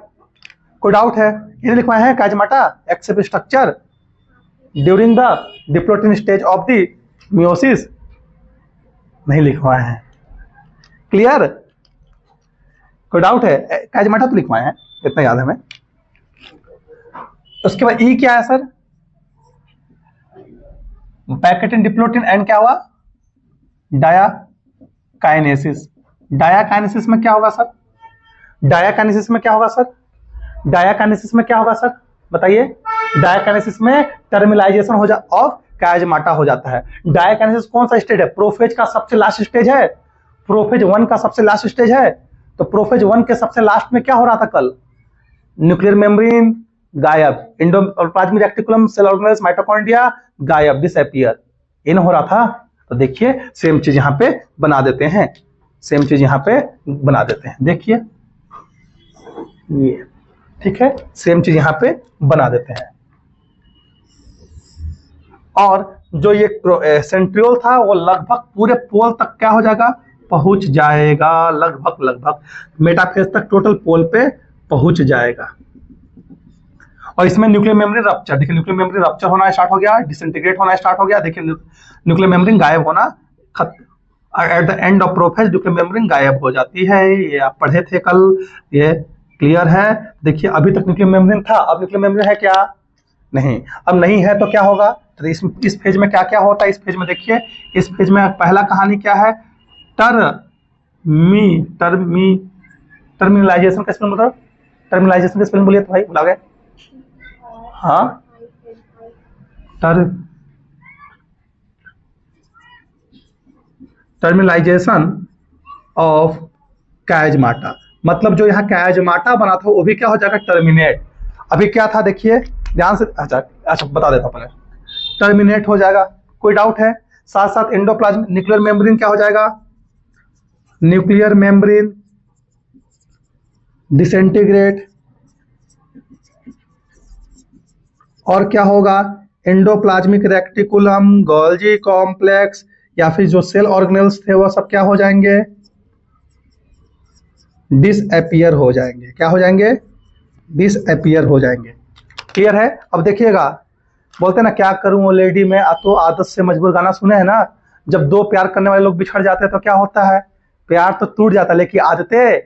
कोई डाउट है? ये लिखवाए हैं chiasmata X shaped structure during the diplotene stage of the meiosis, नहीं लिखवाए हैं। क्लियर? कोई डाउट है? कायजमाटा तो लिखवाए हैं, इतना याद है हमें। उसके बाद ई क्या है सर? पैकेटिन डिप्लोटिन एंड क्या हुआ? डायाकाइनेसिस। डायाकाइनेसिस में क्या होगा सर? डायाकाइनेसिस में क्या होगा सर? डायाकाइनेसिस में क्या होगा सर? बताइए। डायाकाइनेसिस में टर्मिलाइजेशन हो जा ऑफ कायजमाटा हो जाता है। डायाकाइनेसिस कौन सा स्टेज है? प्रोफेज का सबसे लास्ट स्टेज है। प्रोफेज 1 का सबसे लास्ट स्टेज है। तो प्रोफेज 1 के सबसे लास्ट में क्या हो रहा था कल? न्यूक्लियर मेम्ब्रेन गायब, endoplasmic reticulum, cell organelles, mitochondria गायब, डिसअपीयर, इन हो रहा था। तो देखिए सेम चीज यहां पे बना देते हैं, सेम चीज यहां पे बना देते हैं। देखिए ये ठीक है, सेम चीज यहां पे बना देते हैं। और जो ये सेंट्रियोल था वो लगभग पूरे पोल तक क्या हो जाएगा? पहुंच जाएगा। लगभग मेटाफेज तक टोटल पोल पे पहुंच जाएगा। और इसमें न्यूक्लियर मेम्ब्रेन रप्चर, देखिए न्यूक्लियर मेम्ब्रेन रप्चर होना स्टार्ट हो गया, डिसइंटीग्रेट होना स्टार्ट हो गया। देखिए न्यूक्लियर मेम्ब्रेन गायब होना, at the end of prophase nuclear membrane गायब हो जाती है। ये आप पढ़े थे कल, ये क्लियर है? देखिए अभी तक न्यूक्लियर मेम्ब्रेन था, अब न्यूक्लियर मेम्ब्रेन है क्या? नहीं। अब नहीं है तो क्या होगा? तो इस फेज में क्या क्या होता है? इस फेज में देखिए, इस फेज में पहला कहानी क्या है? टर्मिनलाइजेशन का स्पेलिंग बताओ। टर्मिनलाइजेशन का स्पेलिंग बोलिए तो भाई, बुला गए। हाँ, टर्मिनलाइजेशन ऑफ कायजमाटा, मतलब जो यहाँ कायजमाटा बना था वो भी क्या हो जाएगा? टर्मिनेट। अभी क्या था देखिए ध्यान से, अच्छा बता देता हूं पहले। टर्मिनेट हो जाएगा, कोई डाउट है? साथ साथ एंडोप्लाज्मिक न्यूक्लियर मेम्ब्रेन क्या हो जाएगा? न्यूक्लियर मेम्ब्रेन डिसइंटीग्रेट, और क्या होगा? एंडोप्लाज्मिक रेटिकुलम, गोल्जी कॉम्प्लेक्स या फिर जो सेल ऑर्गेनेल्स थे वो सब क्या हो जाएंगे? डिसअपीयर हो जाएंगे। क्या हो जाएंगे? डिसअपीयर हो जाएंगे। क्लियर है? अब देखिएगा, बोलते हैं ना क्या करूं वो लेडी में तो आदत से मजबूर, गाना सुने हैं ना? जब दो प्यार करने वाले लोग बिछड़ जाते हैं तो क्या होता है? प्यार तो टूट जाता है लेकिन आदतें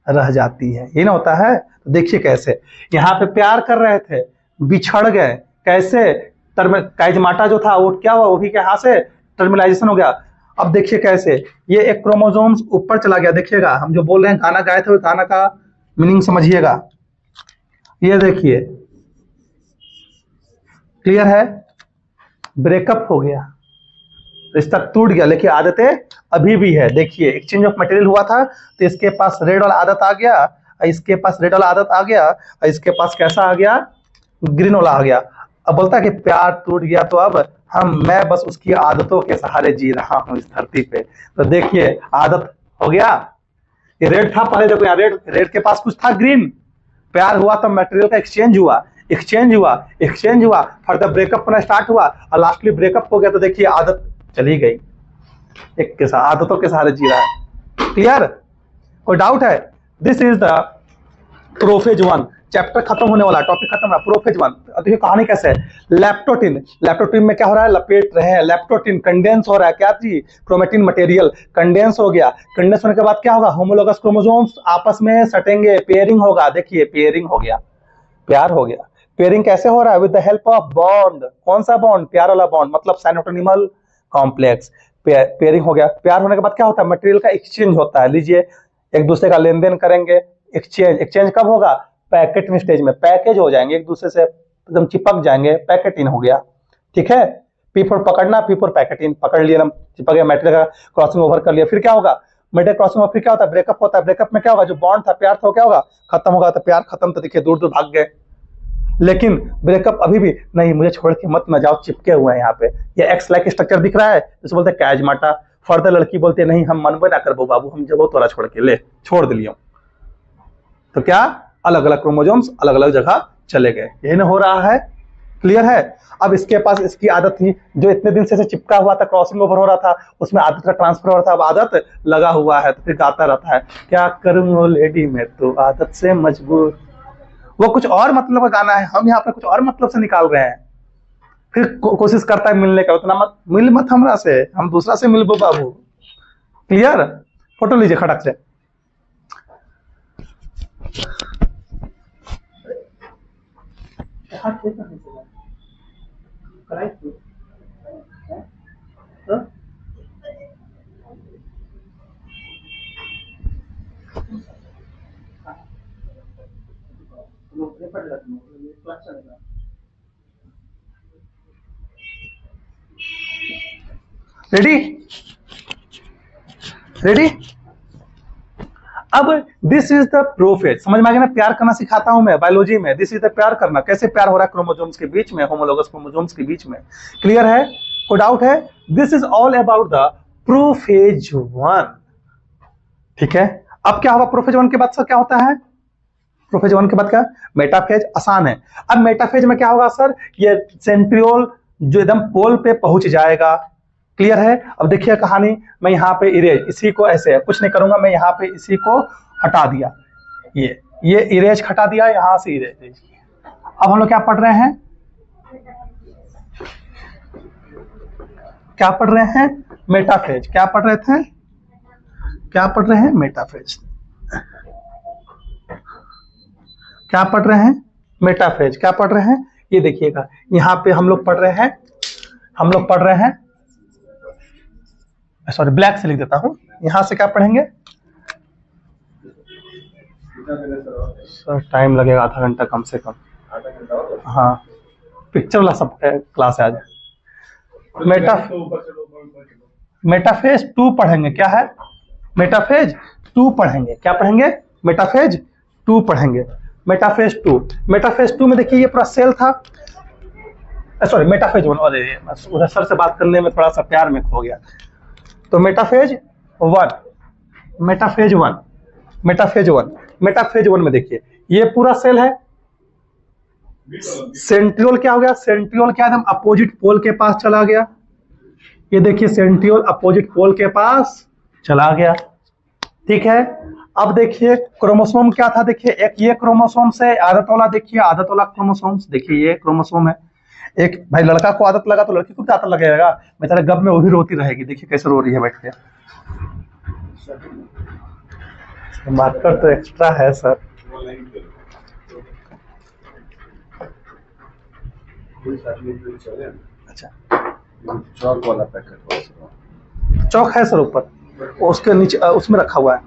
रह जाती है, ये ना होता है? तो देखिए कैसे यहाँ पे प्यार कर रहे थे, बिछड़ गए, कैसे? कायजमाटा जो था वो क्या हुआ? वो भी यहाँ से टर्मिनलाइजेशन हो गया। अब देखिए कैसे ये एक क्रोमोसोम्स ऊपर चला गया। देखिएगा हम जो बोल रहे हैं गाना गाए थे, वो गाना का मीनिंग समझिएगा। ये देखिए, क्लियर है? ब्रेकअप हो गया, रिश्ता टूट गया, लेकिन आदतें अभी भी है। देखिए एक्सचेंज ऑफ मटेरियल हुआ था तो इसके पास रेड वाला आदत आ गया, इसके पास रेड वाला आदत आ गया, और इसके पास कैसा आ गया? ग्रीन वाला आ गया। अब बोलता है कि प्यार टूट गया तो अब मैं बस उसकी आदतों के सहारे जी रहा हूं इस धरती पे। तो देखिए आदत हो गया, ये रेड था पहले, देखो यहाँ रेड के पास कुछ था ग्रीन। प्यार हुआ तो मटेरियल का एक्सचेंज हुआ, फर्दर ब्रेकअप होना स्टार्ट हुआ और लास्टली ब्रेकअप हो गया। तो देखिए आदत चली गई, एक के साथ आदतों के सहारे जी रहा है। क्लियर? कोई डाउट है? This is the prophase 1। Chapter खत्म होने वाला है, टॉपिक खत्म है, प्रोफेज 1। देखिए कहानी कैसे है। लैप्टोटिन, लैप्टोटिन में क्या हो रहा है, लपेट रहे हैं, लैप्टोटिन कंडेंस हो रहा है, क्या चीज, क्रोमेटिन मटेरियल कंडेंस हो गया। कंडेंस होने के बाद क्या होगा, होमोलोगस क्रोमोसोम्स आपस में सटेंगे, पेयरिंग होगा। देखिए पेयरिंग हो गया, प्यार हो गया। पेयरिंग कैसे हो रहा है, with the help of bond. कौन सा बॉन्ड, प्यार वाला बॉन्ड, मतलब साइटोटोनिमल कॉम्प्लेक्स। पेयरिंग हो गया। प्यार होने के बाद क्या होता है, मटेरियल का एक्सचेंज होता है। लीजिए एक दूसरे का लेन देन करेंगे, एक्सचेंज। एक्सचेंज कब होगा, पैकेटिंग स्टेज में, पैकेज हो जाएंगे, एक दूसरे से एकदम चिपक जाएंगे, पैकेटिंग हो गया। ठीक है, पी फॉर पकड़ना, पी फॉर पैकेटिंग, पकड़ लिया, चिपक गया, मटेरियल का क्रॉसिंग ओवर कर लिया। फिर क्या होगा, मटेरियल क्रॉसिंग ओवर, फिर क्या होता है, ब्रेकअप होता है। ब्रेकअप में क्या होगा, जो बॉन्ड था, प्यार था, क्या होगा, खत्म होगा। तो प्यार खत्म, तो देखिए दूर दूर भाग गए। लेकिन ब्रेकअप अभी भी नहीं, मुझे छोड़ के मत न जाओ, चिपके हुए हैं यहाँ पे। ये एक्स लाइक स्ट्रक्चर दिख रहा है, जिसे बोलते हैं कैजमाटा। फर्दर लड़की बोलती है नहीं, हम मनबे ना करबो बाबू, हम जब तोरा छोड़ के ले, छोड़ दिलियो। तो क्या, अलग अलग क्रोमोसोम्स अलग अलग जगह चले गए, यही ना हो रहा है। क्लियर है। अब इसके पास इसकी आदत थी, जो इतने दिन से चिपका हुआ था, क्रॉसिंग ओवर हो रहा था, उसमें आदत का ट्रांसफर हो रहा था, अब आदत लगा हुआ है, तो फिर गाता रहता है, क्या करूं लेडी मैं तो आदत से मजबूर। वो कुछ और मतलब का गाना है, हम यहाँ पे कुछ और मतलब से निकाल रहे हैं। फिर कोशिश करता है मिलने का, उतना मत मिल, मत हमरा से, हम दूसरा से मिलबो बाबू। क्लियर। फोटो लीजिए खटक से। Ready, ready. अब दिस इज द प्रोफेज, समझ में आ गया ना, प्यार करना सिखाता हूं मैं बायोलॉजी में। दिस इज द प्यार करना, कैसे प्यार हो रहा है क्रोमोसोम्स के बीच में, होमोलोगस क्रोमोसोम्स के बीच में। क्लियर है, कोई डाउट है। This is all about the prophase 1। ठीक है, अब क्या होगा प्रोफेज 1 के बाद सर, क्या होता है, प्रोफेज 1 के बाद क्या, मेटाफेज। आसान है। अब मेटाफेज में क्या होगा सर, ये सेंट्रियोल जो एकदम पोल पे पहुंच जाएगा। क्लियर है। अब देखिए कहानी, मैं यहाँ पे इरेज, इसी को ऐसे कुछ नहीं करूंगा, मैं यहाँ पे इसी को हटा दिया, ये इरेज हटा दिया, यहां से इरेज। अब हम लोग क्या पढ़ रहे हैं, क्या पढ़ रहे हैं, मेटाफेज। क्या पढ़ रहे थे, क्या पढ़ रहे हैं, मेटाफेज। क्या पढ़ रहे हैं, मेटाफेज। क्या पढ़ रहे हैं, ये देखिएगा, यहाँ पे हम लोग पढ़ रहे हैं, हम लोग पढ़ रहे हैं, सॉरी ब्लैक से लिख देता हूं, यहां से क्या पढ़ेंगे सर, टाइम लगेगा आधा घंटा कम से कम। हाँ, पिक्चर वाला सब क्लास है आज। मेटाफेज 2 पढ़ेंगे, क्या है, मेटाफेज 2 पढ़ेंगे। क्या पढ़ेंगे, मेटाफेज 2 पढ़ेंगे। मेटाफेज 2, मेटाफेज 2 में देखिए ये पूरा सेल था, सॉरी मेटाफेज 1, और उधर सर से बात करने में थोड़ा सा प्यार में खो गया। तो मेटाफेज 1, मेटाफेज 1, मेटाफेज 1, मेटाफेज 1 में देखिए ये पूरा सेल है। सेंट्रियोल क्या हो गया, सेंट्रियोल क्या एकदम अपोजिट पोल के पास चला गया। ये देखिए सेंट्रियोल अपोजिट पोल के पास चला गया। ठीक है। अब देखिए क्रोमोसोम क्या था, देखिए एक ये क्रोमोसोम से आदत वाला, देखिए आदत वाला क्रोमोसोम्स, देखिए ये क्रोमोसोम है। एक भाई लड़का को आदत लगा तो लड़की को भी आदत लगेगा, बेचारे गप में वो भी रोती रहेगी। देखिए कैसे रो रही है बैठ के। मार्कर तो एक्स्ट्रा है सर। अच्छा, चौक वाला पैकेट, चौक है सर ऊपर, उसके नीचे उसमें रखा हुआ है।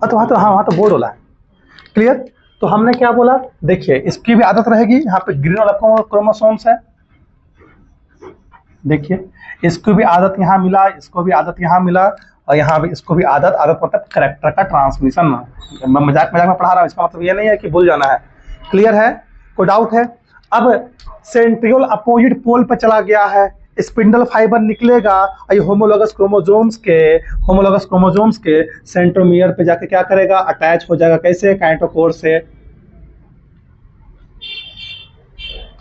वहां तो बोर्ड वाला है। क्लियर। तो हमने क्या बोला, देखिए इसकी भी आदत रहेगी, यहाँ पे ग्रीन वाला क्रोमोसोम्स है, देखिए इसको भी आदत यहाँ मिला, इसको भी आदत यहाँ मिला, और यहाँ भी इसको भी आदत, आदत मतलब कैरेक्टर का ट्रांसमिशन। मैं मजाक मजाक में पढ़ा रहा हूँ, इसका मतलब ये नहीं है कि भूल जाना है। क्लियर है, कोई डाउट है। अब सेंट्रियोल अपोजिट पोल पर चला गया है, स्पिंडल फाइबर निकलेगा, और ये होमोलोगस क्रोमोसोम्स के सेंट्रोमियर पे जाके क्या करेगा, अटैच हो जाएगा। कैसे, काइटोकोर से।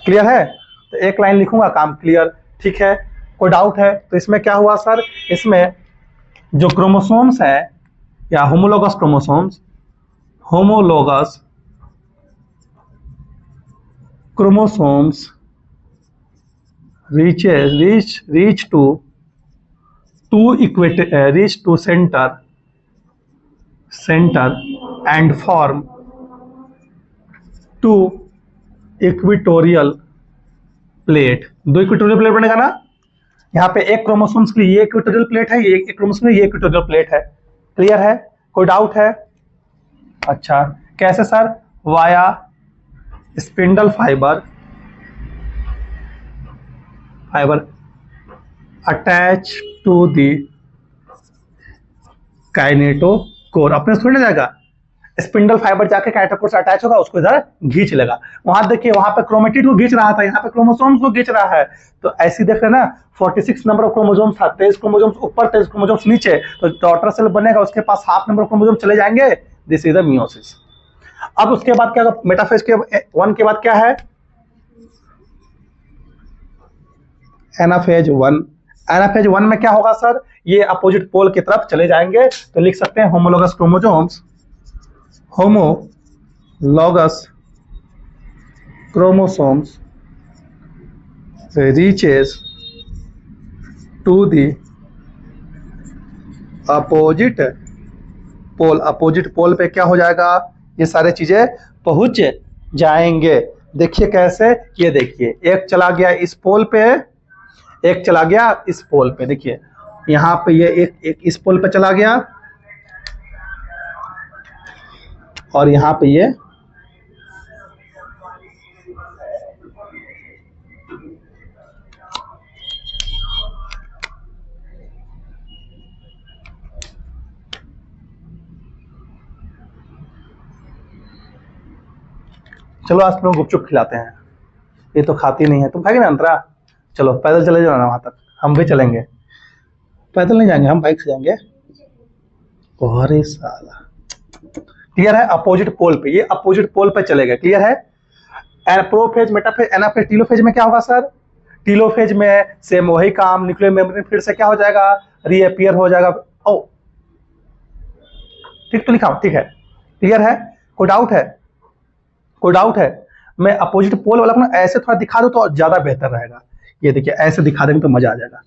क्लियर है। तो एक लाइन लिखूंगा, काम क्लियर। ठीक है, कोई डाउट है। तो इसमें क्या हुआ सर, इसमें जो क्रोमोसोम्स है या homologous homologous chromosomes reach to center and form two equatorial plate. दो इक्विटोरियल प्लेट बनेगा ना, यहाँ पे एक क्रोमोसोम्स के लिए ये इक्विटोरियल प्लेट है, ये एक क्रोमोसोम में ये इक्विटोरियल प्लेट है। क्लियर है? कोई डाउट है? अच्छा, कैसे sir? Via spindle fibre attach to the kinetochore. अपने थोड़ी ना जाएगा, स्पिंडल फाइबर जाके काइनेटोकोर से अटैच होगा, उसको इधर खींच लेगा। वहां देखिए, वहां पे क्रोमेटिड को खींच रहा था, यहाँ पे क्रोमोसोम्स को खींच रहा है। तो ऐसी देख रहे ना, 46 नंबर ऑफ क्रोमोसोम्स था, 23 क्रोमोसोम्स ऊपर 23 क्रोमोसोम्स नीचे, तो डॉटर सेल बनेगा, उसके पास हाफ नंबर ऑफ क्रोमोसोम चले जाएंगे। This is the meiosis. अब उसके बाद क्या, मेटाफेज के 1 के बाद क्या है? एनाफेज 1। एनाफेज 1 में क्या होगा सर? ये अपोजिट पोल की तरफ चले जाएंगे, तो लिख सकते हैं homologous chromosomes, homologous chromosomes reaches to the opposite pole। Opposite pole पे क्या हो जाएगा? ये सारे चीजें पहुंच जाएंगे। देखिए कैसे, ये देखिए, एक चला गया इस पोल पे, एक चला गया इस पोल पे। देखिए यहाँ पे ये एक इस पोल पे चला गया, और यहाँ पे ये चलो आज तुम गुपचुप खिलाते हैं, ये तो खाती नहीं है। तुम खाएगी ना अंतरा? चलो पैदल चले जाओ ना वहां तक, हम भी चलेंगे। पैदल नहीं जाएंगे, हम बाइक से जाएंगे। अरे साला, क्लियर है? अपोजिट पोल पे, ये अपोजिट पोल पे चलेगा। क्लियर है? प्रोफेज, मेटाफेज, एनाफेज, टीलोफेज में क्या होगा सर? टीलोफेज में सेम वही काम, न्यूक्लियर मेम्ब्रेन फिर से क्या हो जाएगा? रीअपियर हो जाएगा। ओ ठीक तो लिखा, ठीक है? क्लियर है? कोई डाउट है? कोई डाउट है? मैं अपोजिट पोल वाला अपना ऐसे थोड़ा दिखा दूं तो ज्यादा बेहतर रहेगा। ये देखिए, ऐसे दिखा देंगे तो मजा आ जाएगा।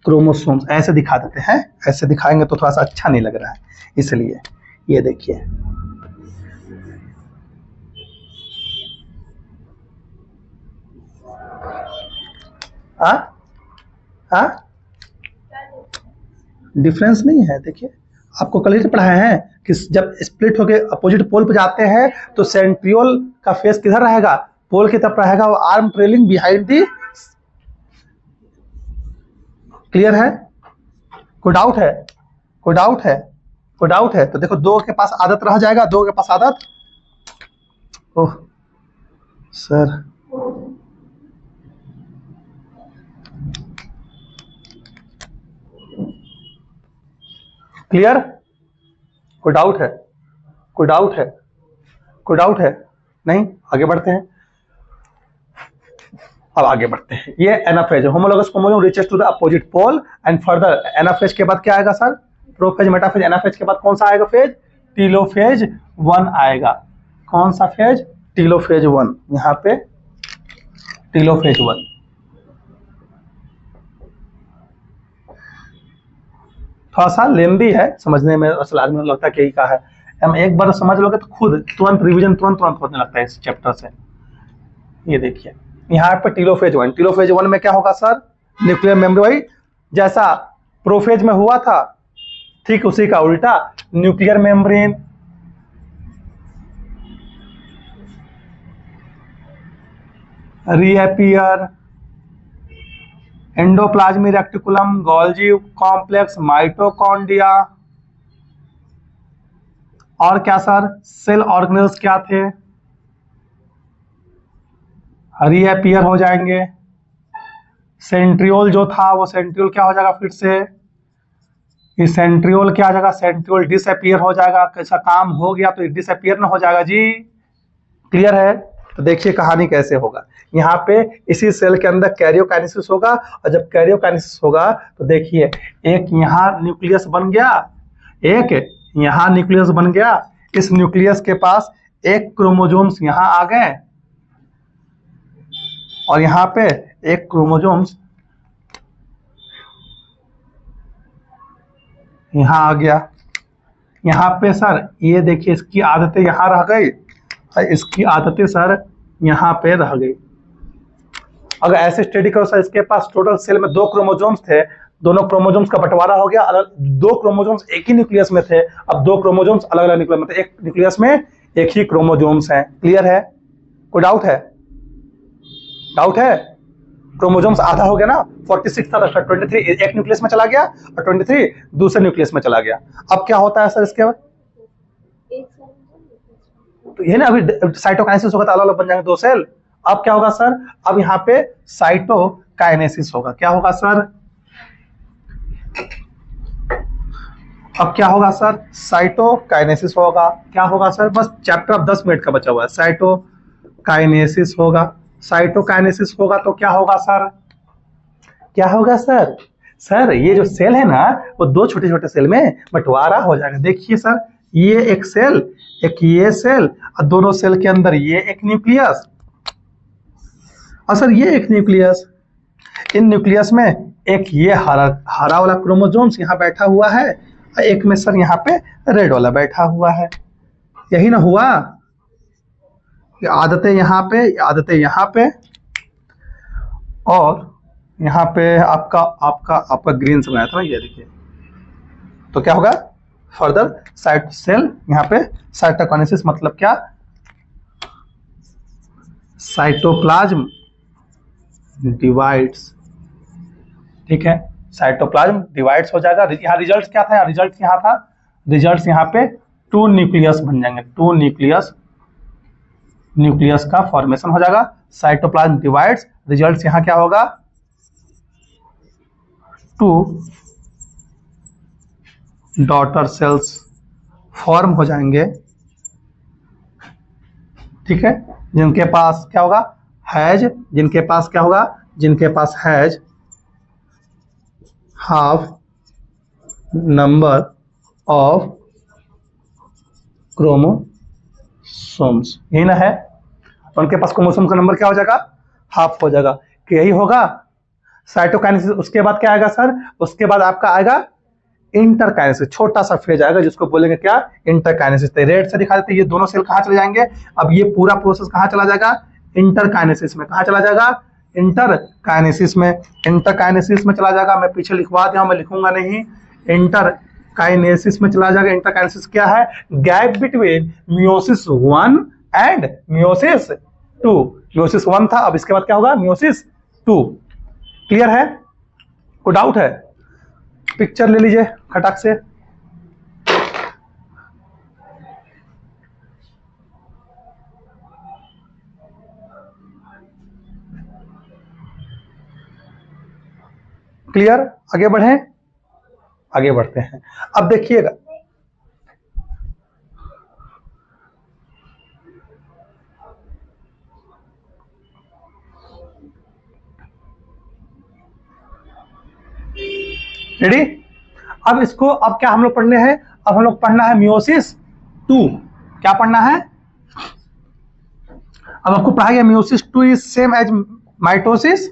क्रोमोसोम्स ऐसे दिखा देते हैं, ऐसे दिखाएंगे तो थोड़ा सा अच्छा नहीं लग रहा है, इसलिए ये देखिए। डिफरेंस नहीं है। देखिए, आपको कल ही पढ़ाए हैं कि जब स्प्लिट होके अपोजिट पोल पे जाते हैं तो सेंट्रियोल का फेस किधर रहेगा? पोल की तरफ रहेगा, वो arm trailing behind the. Clear है? कोई डाउट है? कोई डाउट है? कोई डाउट है? तो देखो, दो के पास आदत रह जाएगा, दो के पास आदत। Oh sir, clear? कोई डाउट है? कोई डाउट है? कोई डाउट है? नहीं? आगे बढ़ते हैं। अब आगे बढ़ते हैं। ये anaphase, homologous chromosome reaches to the opposite pole and further. Anaphase के बाद क्या आएगा सर? Prophase, metaphase. एनाफेज के बाद कौन सा आएगा फेज? टीलोफेज 1 आएगा। कौन सा फेज? टीलोफेज 1। यहाँ पे टीलोफेज 1। थोड़ा सा लेंदी है समझने में, असल आदमी को लगता है कि क्या है। हम एक बार समझ लोगे तो खुद तुरंत रिवीजन तुरंत होने लगता है इस चैप्टर से। ये देखिए, यहाँ पे टीलोफेज 1। टीलोफेज 1 में क्या होगा सर? न्यूक्लियर मेम्ब्रेन, जैसा प्रोफेज में हुआ था ठीक उसी का उल्टा। Nuclear membrane reappear, endoplasmic reticulum, Golgi complex, mitochondria, और क्या सर? सेल ऑर्गेनेल्स क्या थे? रीअपियर हो जाएंगे। सेंट्रियोल जो था वो सेंट्रियोल क्या हो जाएगा? फिर से ये सेंट्रियोल क्या हो जाएगा? सेंट्रियोल डिसअपियर हो जाएगा। कैसा काम हो गया तो डिसअपियर ना हो जाएगा जी। क्लियर है? तो देखिए कहानी कैसे होगा। यहाँ पे इसी सेल के अंदर कैरियोकाइनेसिस होगा, और जब कैरियोकाइनेसिस होगा तो देखिए, एक यहाँ न्यूक्लियस बन गया, एक यहाँ न्यूक्लियस बन गया, इस न्यूक्लियस के पास एक क्रोमोसोम्स यहां आ गए और यहां पे एक क्रोमोसोम्स यहां आ गया। यहां पे सर ये देखिए इसकी आदतें यहां रह गई और इसकी आदतें सर यहां पे रह गई। अगर ऐसे स्टडी करो सर, इसके पास टोटल सेल में 2 क्रोमोसोम्स थे, दोनों क्रोमोसोम्स का बंटवारा हो गया, अलग 2 क्रोमोसोम्स एक ही न्यूक्लियस में थे, अब 2 क्रोमोसोम्स अलग अलग न्यूक्लियस में थे, एक न्यूक्लियस में एक ही क्रोमोसोम्स हैं। क्लियर है? कोई डाउट है? डाउट है? क्रोमोसोम्स आधा हो गया ना, 46 था, 23 एक न्यूक्लियस में चला गया और 23 दूसरे न्यूक्लियस में चला गया। अब क्या होता है सर इसके बाद? तो ये ना अभी साइटोकाइनेसिस होगा तो अलग अलग बन जाएंगे 2 सेल। अब क्या होगा सर? अब यहाँ पे साइटोकाइनेसिस होगा। क्या होगा सर? अब क्या होगा सर? साइटोकाइनेसिस होगा। क्या होगा सर? बस चैप्टर अब 10 मिनट का बचा हुआ है। साइटोकाइनेसिस होगा। साइटोकाइनेसिस होगा तो क्या होगा सर? क्या होगा सर? सर ये जो सेल है ना वो 2 छोटे छोटे सेल में बंटवारा हो जाएगा। देखिए सर, ये एक सेल, एक ये सेल और दोनों सेल के अंदर ये एक न्यूक्लियस और सर ये एक न्यूक्लियस। इन न्यूक्लियस में एक ये हरा वाला क्रोमोसोम्स यहाँ बैठा हुआ है और एक में सर यहाँ पे रेड वाला बैठा हुआ है। यही ना हुआ? ये आदतें यहाँ पे, आदतें यहाँ पे और यहाँ पे आपका आपका आपका ग्रीन से बनाया था ना, ये देखिए। तो क्या होगा? फर्दर साइट सेल यहाँ पे साइटोकाइनेसिस मतलब क्या? Cytoplasm divides. ठीक है, साइटोप्लाज्म डिवाइड्स हो जाएगा। यहाँ रिजल्ट क्या था? रिजल्ट यहाँ था, रिजल्ट यहाँ पे 2 न्यूक्लियस बन जाएंगे। 2 न्यूक्लियस का फॉर्मेशन हो जाएगा। साइटोप्लाज्म डिवाइड्स, रिजल्ट यहाँ क्या होगा? 2 डॉटर सेल्स फॉर्म हो जाएंगे। ठीक है, जिनके पास क्या होगा? हैज, जिनके पास क्या होगा? जिनके पास has half number of chromosomes, यही ना है? उनके पास क्रोमोसोम का नंबर क्या हो जाएगा? हाफ हो जाएगा। कि यही होगा साइटोकाइनेसिस। उसके बाद क्या आएगा सर? उसके बाद आपका आएगा इंटरकाइनेसिस। छोटा सा फेज आएगा जिसको बोलेंगे क्या? इंटरकाइनेसिस। रेड से दिखा देते, ये दोनों सेल कहाँ चले जाएंगे? अब ये पूरा प्रोसेस कहाँ चला जाएगा? इंटरकाइनेसिस में। कहाँ चला जाएगा? इंटरकाइनेसिस में। इंटरकाइनेसिस में चला जाएगा। मैं पीछे लिखवा दिया, मैं लिखूंगा नहीं। इंटरकाइनेसिस में चला जाएगा। इंटरकाइनेसिस क्या है? Gap between meiosis 1 and meiosis 2। Meiosis 1 था, अब इसके बाद क्या होगा? मियोसिस 2। क्लियर है? कोई डाउट है? पिक्चर ले लीजिए खटाक से। क्लियर? आगे बढ़े? आगे बढ़ते हैं। अब देखिएगा, रेडी? अब इसको अब क्या हम लोग पढ़ने हैं? अब हम लोग पढ़ना है मियोसिस 2। क्या पढ़ना है? अब आपको पढ़ा गया meiosis 2 is same as mitosis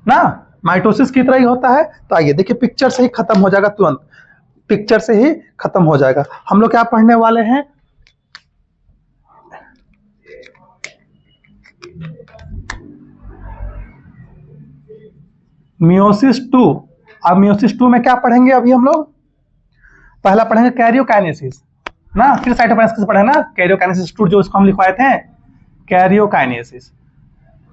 ना, माइटोसिस की तरह ही होता है। तो आइए देखिए, पिक्चर से ही खत्म हो जाएगा, तुरंत पिक्चर से ही खत्म हो जाएगा। हम लोग क्या पढ़ने वाले हैं? मियोसिस 2। अब मियोसिस 2 में क्या पढ़ेंगे? अभी हम लोग पहला पढ़ेंगे कैरियोकाइनेसिस ना, फिर साइटोकाइनेसिस पढ़े ना। कैरियोकाइनेसिस 2 जो इसको हम लिखवाए थे, कैरियोकाइनेसिस।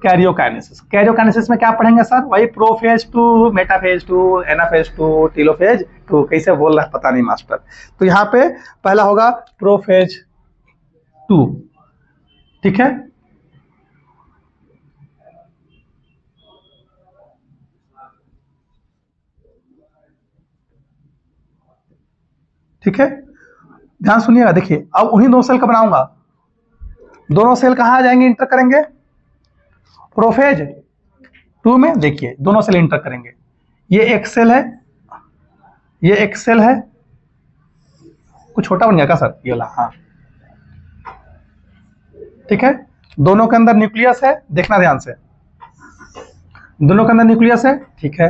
कैरियोकाइनेसिस, कैरियोकाइनेसिस में क्या पढ़ेंगे सर? वही प्रोफेज 2, मेटाफेज 2, एनाफेज 2, टेलोफेज 2। कैसे बोल रहा है पता नहीं मास्टर। तो यहाँ पे पहला होगा प्रोफेज 2। ठीक है, ठीक है, ध्यान सुनिएगा। देखिए अब उन्हीं 2 सेल का बनाऊंगा। दोनों सेल कहां आ जाएंगे? इंटर करेंगे प्रोफेज 2 में। देखिए दोनों सेल इंटर करेंगे। ये एक सेल है, ये एक सेल है। कुछ छोटा बन गया क्या सर? ये वाला, हाँ ठीक है, दोनों के अंदर न्यूक्लियस है, देखना ध्यान से, दोनों के अंदर न्यूक्लियस है, ठीक है।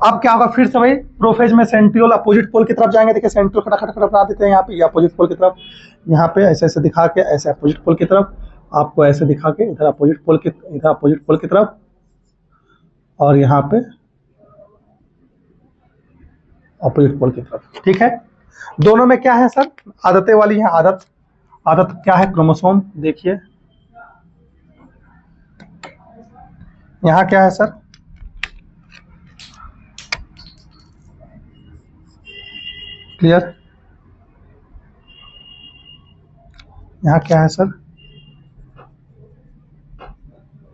अब क्या होगा, फिर से वही प्रोफेज में सेंट्रियोल अपोजिट पोल की तरफ जाएंगे। देखिए सेंट्रियोल खटाखट खटाखट बना देते हैं यहाँ पे, ये अपोजिट पोल की तरफ, यहाँ पे ऐसे ऐसे दिखा के, ऐसे अपोजिट पोल की तरफ, आपको ऐसे दिखा के इधर अपोजिट पोल की, इधर अपोजिट पोल की तरफ, और यहाँ पे अपोजिट पोल की तरफ, ठीक है। दोनों में क्या है सर, आदतें वाली है, आदत, आदत क्या है, क्रोमोसोम। देखिए यहाँ क्या है सर, क्लियर, यहाँ क्या है सर,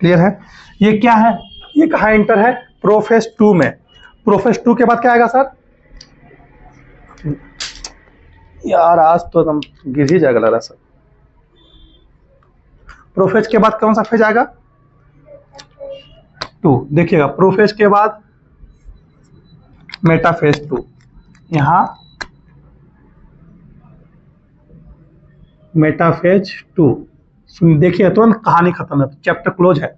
क्लियर है। ये क्या है, ये कहाँ एंटर है, प्रोफेज 2 में। प्रोफेज 2 के बाद क्या आएगा सर, यार आज तो एकदम गिर ही जाएगा लग रहा सर। प्रोफेज के बाद कौन सा फेज आएगा, 2। देखिएगा प्रोफेज के बाद मेटाफेज 2, यहाँ मेटाफेज 2। सुन देखिए तुरंत कहानी खत्म है, चैप्टर क्लोज है।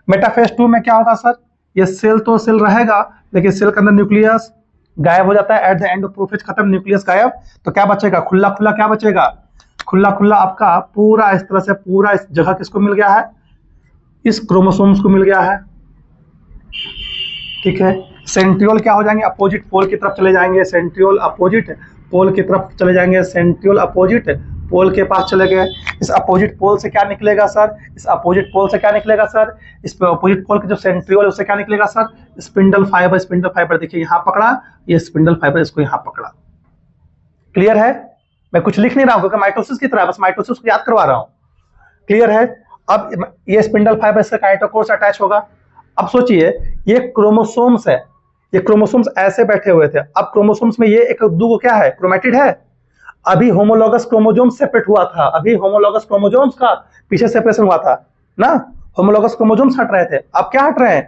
मेटाफेज 2 में क्या होगा सर, ये सेल तो सेल रहेगा, लेकिन सेल के अंदर न्यूक्लियस गायब हो जाता है। At the end of prophase खत्म, न्यूक्लियस गायब, तो क्या बचेगा, खुला खुला क्या बचेगा, खुला खुला आपका पूरा इस तरह से, पूरा इस जगह किसको मिल गया है, इस क्रोमोसोम्स को मिल गया है, ठीक है। सेंट्रियोल क्या हो जाएंगे, अपोजिट पोल की तरफ चले जाएंगे, सेंट्रियोल अपोजिट पोल की तरफ चले जाएंगे, सेंट्रियोल अपोजिट पोल के पास चले गए। इस अपोजिट पोल से क्या निकलेगा सर, इस अपोजिट पोल से क्या निकलेगा सर, इस पे अपोजिट पोल के जो सेंट्रियोल है उससे क्या निकलेगा sir, spindle fibre. Spindle fibre देखिए यहाँ पकड़ा, ये स्पिंडल फाइबर इसको यहाँ पकड़ा, क्लियर है। मैं कुछ लिख नहीं रहा हूँ क्योंकि माइटोसिस की तरह, बस माइटोसिस को याद करवा रहा हूँ, क्लियर है। अब ये स्पिंडल फाइबर इससे काइटोकोर से अटैच होगा। अब सोचिए ये क्रोमोसोम्स है, ये क्रोमोसोम्स ऐसे बैठे हुए थे, अब क्रोमोसोम्स में ये एक दो क्या है, क्रोमेटिड है। अभी होमोलॉगस क्रोमोसोम सेपरेट हुआ था, अभी होमोलॉगस क्रोमोसोम्स का पीछे सेपरेशन हुआ था ना, होमोलॉगस क्रोमोसोम्स हट रहे थे, अब क्या हट रहे हैं,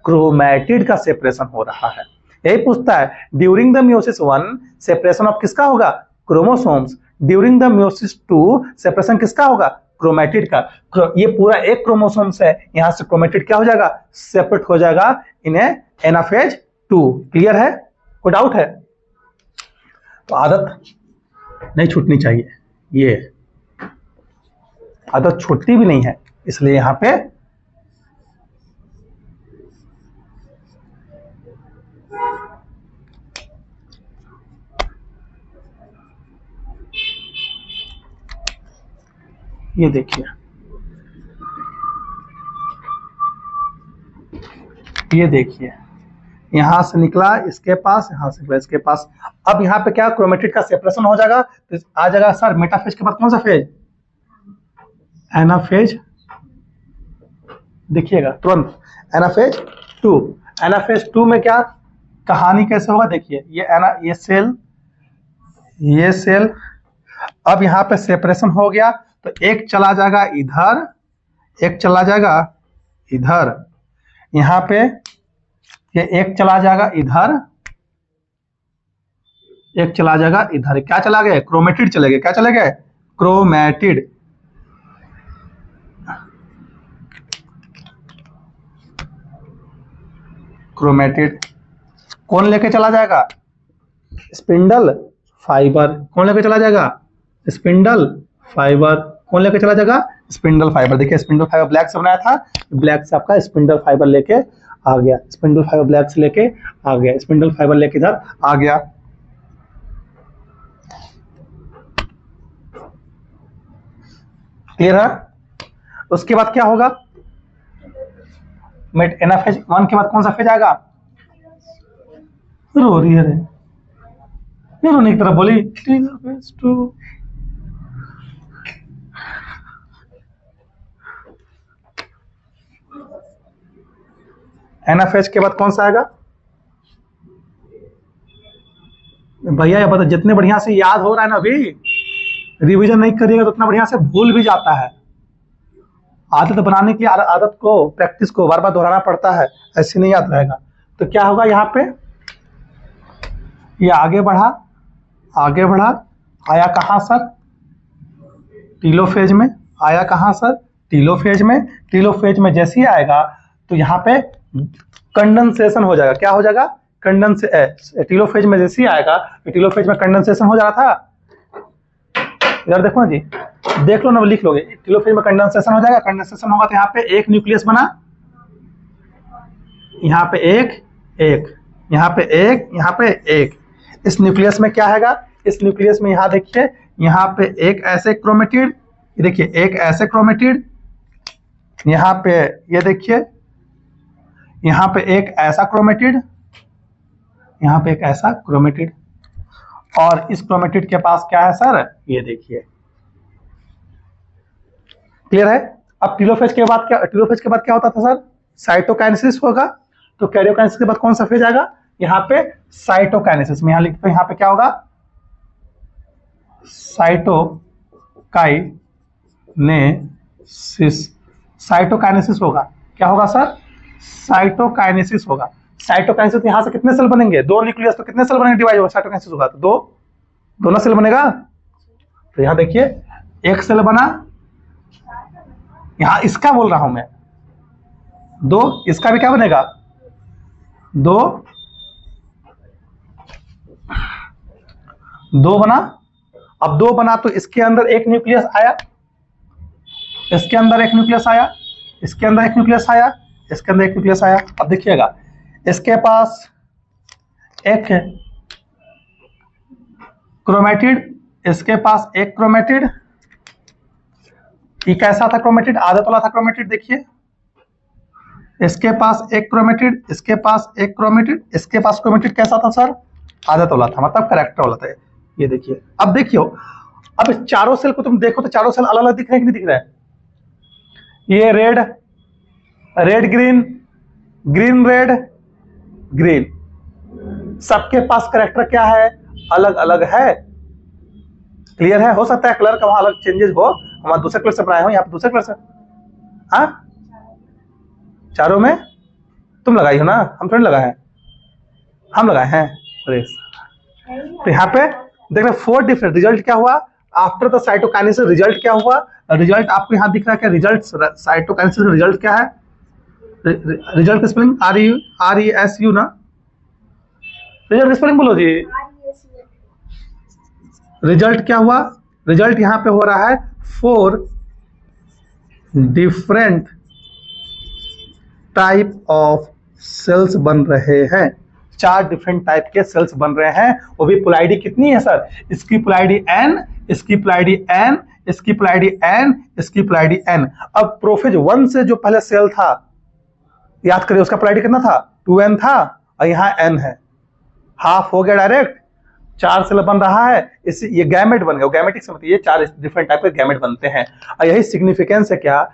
क्रोमेटिड का सेपरेशन हो रहा है। यही पूछता है during the meiosis 1 separation of किसका होगा, chromosomes, during the meiosis 2 separation किसका होगा, क्रोमेटिड का। ये पूरा एक क्रोमोसोम्स है, यहां से क्रोमेटिड क्या हो जाएगा, सेपरेट हो जाएगा इन एनाफेज 2, क्लियर है, कोई डाउट है। तो आदत नहीं छूटनी चाहिए, ये आदत छूटती भी नहीं है, इसलिए यहां पे ये देखिए, ये देखिए यहां से निकला इसके पास, यहां से निकला इसके पास। अब यहाँ पे क्या क्रोमेटिड का सेपरेशन हो जाएगा, तो आ जाएगा सर मेटाफेज के बाद कौन सा फेज, एनाफेज। देखिएगा तुरंत एनाफेज 2। एनाफेज 2 में क्या कहानी कैसे होगा, देखिए ये सेल, ये सेल, अब यहाँ पे सेपरेशन हो गया, तो एक चला जाएगा इधर, एक चला जाएगा इधर, यहाँ पे ये एक चला जाएगा इधर, एक चला जाएगा इधर, क्या चला गए, क्रोमेटिड चले गए, क्या चले गए, क्रोमेटिड। क्रोमेटिड कौन लेके चला जाएगा, स्पिंडल फाइबर। कौन लेके चला जाएगा, स्पिंडल फाइबर। कौन लेके चला जाएगा, स्पिंडल फाइबर। देखिए स्पिंडल फाइबर ब्लैक से बनाया था, ब्लैक से आपका स्पिंडल फाइबर लेके आ गया, स्पिंडल फाइबर ब्लैक से लेके आ गया, स्पिंडल फाइबर लेके इधर आ गया। क्लियर है। उसके बाद क्या होगा, एनाफेज 1 के बाद कौन सा फेज आएगा, रो रही है, ये रोने की तरफ बोली, फेज 2। एनाफेज के बाद कौन सा आएगा भैया, ये बता, जितने बढ़िया से याद हो रहा है ना, अभी रिवीजन नहीं करिएगा तो उतना बढ़िया से भूल भी जाता है। आदत बनाने की, आदत को, प्रैक्टिस को बार बार दोहराना पड़ता है, ऐसे नहीं याद रहेगा। तो क्या होगा यहाँ पे, ये आगे बढ़ा, आगे बढ़ा, आया कहाँ सर, टीलोफेज में आया कहाँ सर, टीलोफेज में। टीलोफेज में जैसे ही आएगा तो यहाँ पे कंडेंसेशन हो जाएगा। क्या हो जाएगा, टीलोफेज में जैसे ही आएगा तो टीलोफेज में कंडेंसेशन हो जा रहा था। इधर देखो ना जी, देख लो ना, लिख लोगे। टीलोफेज में कंडेंसेशन हो जाएगा, कंडेंसेशन होगा तो यहाँ पे एक न्यूक्लियस बना, यहाँ पे एक, यहाँ पे एक, यहाँ पे एक। इस न्यूक्लियस में क्या हैगा, इस न्यूक्लियस में यहाँ देखिए, यहाँ पे एक ऐसे क्रोमेटिड, देखिए एक ऐसे क्रोमेटिड, यहाँ पे ये देखिए, यहाँ पे एक ऐसा क्रोमेटिड, यहाँ पे एक ऐसा क्रोमेटिड, और इस क्रोमेटिड के पास क्या है सर, ये देखिए। क्लियर है। अब टीलोफेज के बाद क्या होता था सर, साइटोकाइनेसिस होगा। तो कैरियोकाइनेसिस के बाद कौन सा फेज आएगा, यहाँ पे साइटोकाइनेसिस में। यहाँ लिखते हैं, यहाँ पे क्या होगा, साइटोकाइनेसिस होगा। क्या होगा सर, साइटोकाइनेसिस होगा। साइटोकाइनेसिस यहां से कितने सेल बनेंगे, दो न्यूक्लियस, तो कितने सेल बनेंगे डिवाइड होगा, साइटोकाइनेसिस होगा तो दोनों सेल बनेगा। तो यहां देखिए एक सेल बना, यहां इसका बोल रहा हूं मैं, दो, इसका भी क्या बनेगा, दो बना। अब दो बना तो इसके अंदर एक न्यूक्लियस आया, इसके अंदर एक न्यूक्लियस आया, इसके अंदर एक न्यूक्लियस आया, इसके अंदर एक न्यूक्लियस आया। अब देखिएगा, इसके पास एक क्रोमेटिड, इसके पास एक क्रोमेटिड। ये कैसा था क्रोमेटिड, आधा तोला था क्रोमेटिड। देखिए इसके पास एक क्रोमेटिड, इसके पास एक क्रोमेटिड, इसके पास क्रोमेटिड कैसा था सर, आधा तोला था, मतलब कैरेक्टर वाला था। ये देखिए, अब देखियो, अब इस चारों सेल को तुम देखो तो चारों सेल अलग अलग दिख रहे हैं कि नहीं दिख रहे हैं। ये red green, green red green, सबके पास कैरेक्टर क्या है, अलग अलग है। क्लियर है। हो सकता है कलर का वहां अलग चेंजेस हो, हमारा दूसरे कलर से बनाए हो, यहाँ पे दूसरे कलर से। हाँ, चारों में तुम लगाई हो ना, हम थोड़ी लगाए हैं, हम लगाए हैं। तो यहाँ पे देख रहे 4 डिफरेंट रिजल्ट क्या हुआ आफ्टर द साइटोकाइनेसिस। रिजल्ट क्या हुआ, रिजल्ट आपको यहाँ दिख रहा है क्या, रिजल्ट साइटोकाइनेसिस रिजल्ट क्या है, रिजल्ट की स्पेलिंग RESU ना, रिजल्ट की स्पेलिंग बोलो जी। रिजल्ट क्या हुआ, रिजल्ट यहाँ पे हो रहा है 4 डिफरेंट टाइप ऑफ सेल्स बन रहे हैं, 4 डिफरेंट टाइप के सेल्स बन रहे हैं। वो भी पोलैरिटी कितनी है सर, इसकी पोलैरिटी N, इसकी पोलैरिटी N, इसकी पोलैरिटी N, इसकी पोलैरिटी N। अब प्रोफेज 1 से जो पहले सेल था, याद करिए उसका पोलैरिटी कितना था, 2N था, और यहाँ N है, हाफ हो गया डायरेक्ट, 4 सेल बन रहा है। इस ये गैमेट बन गया, गैमेटिक से मतलब ये 4 डिफरेंट टाइप के गैमेट बनते हैं। और यही सिग्निफिकेंस है क्या,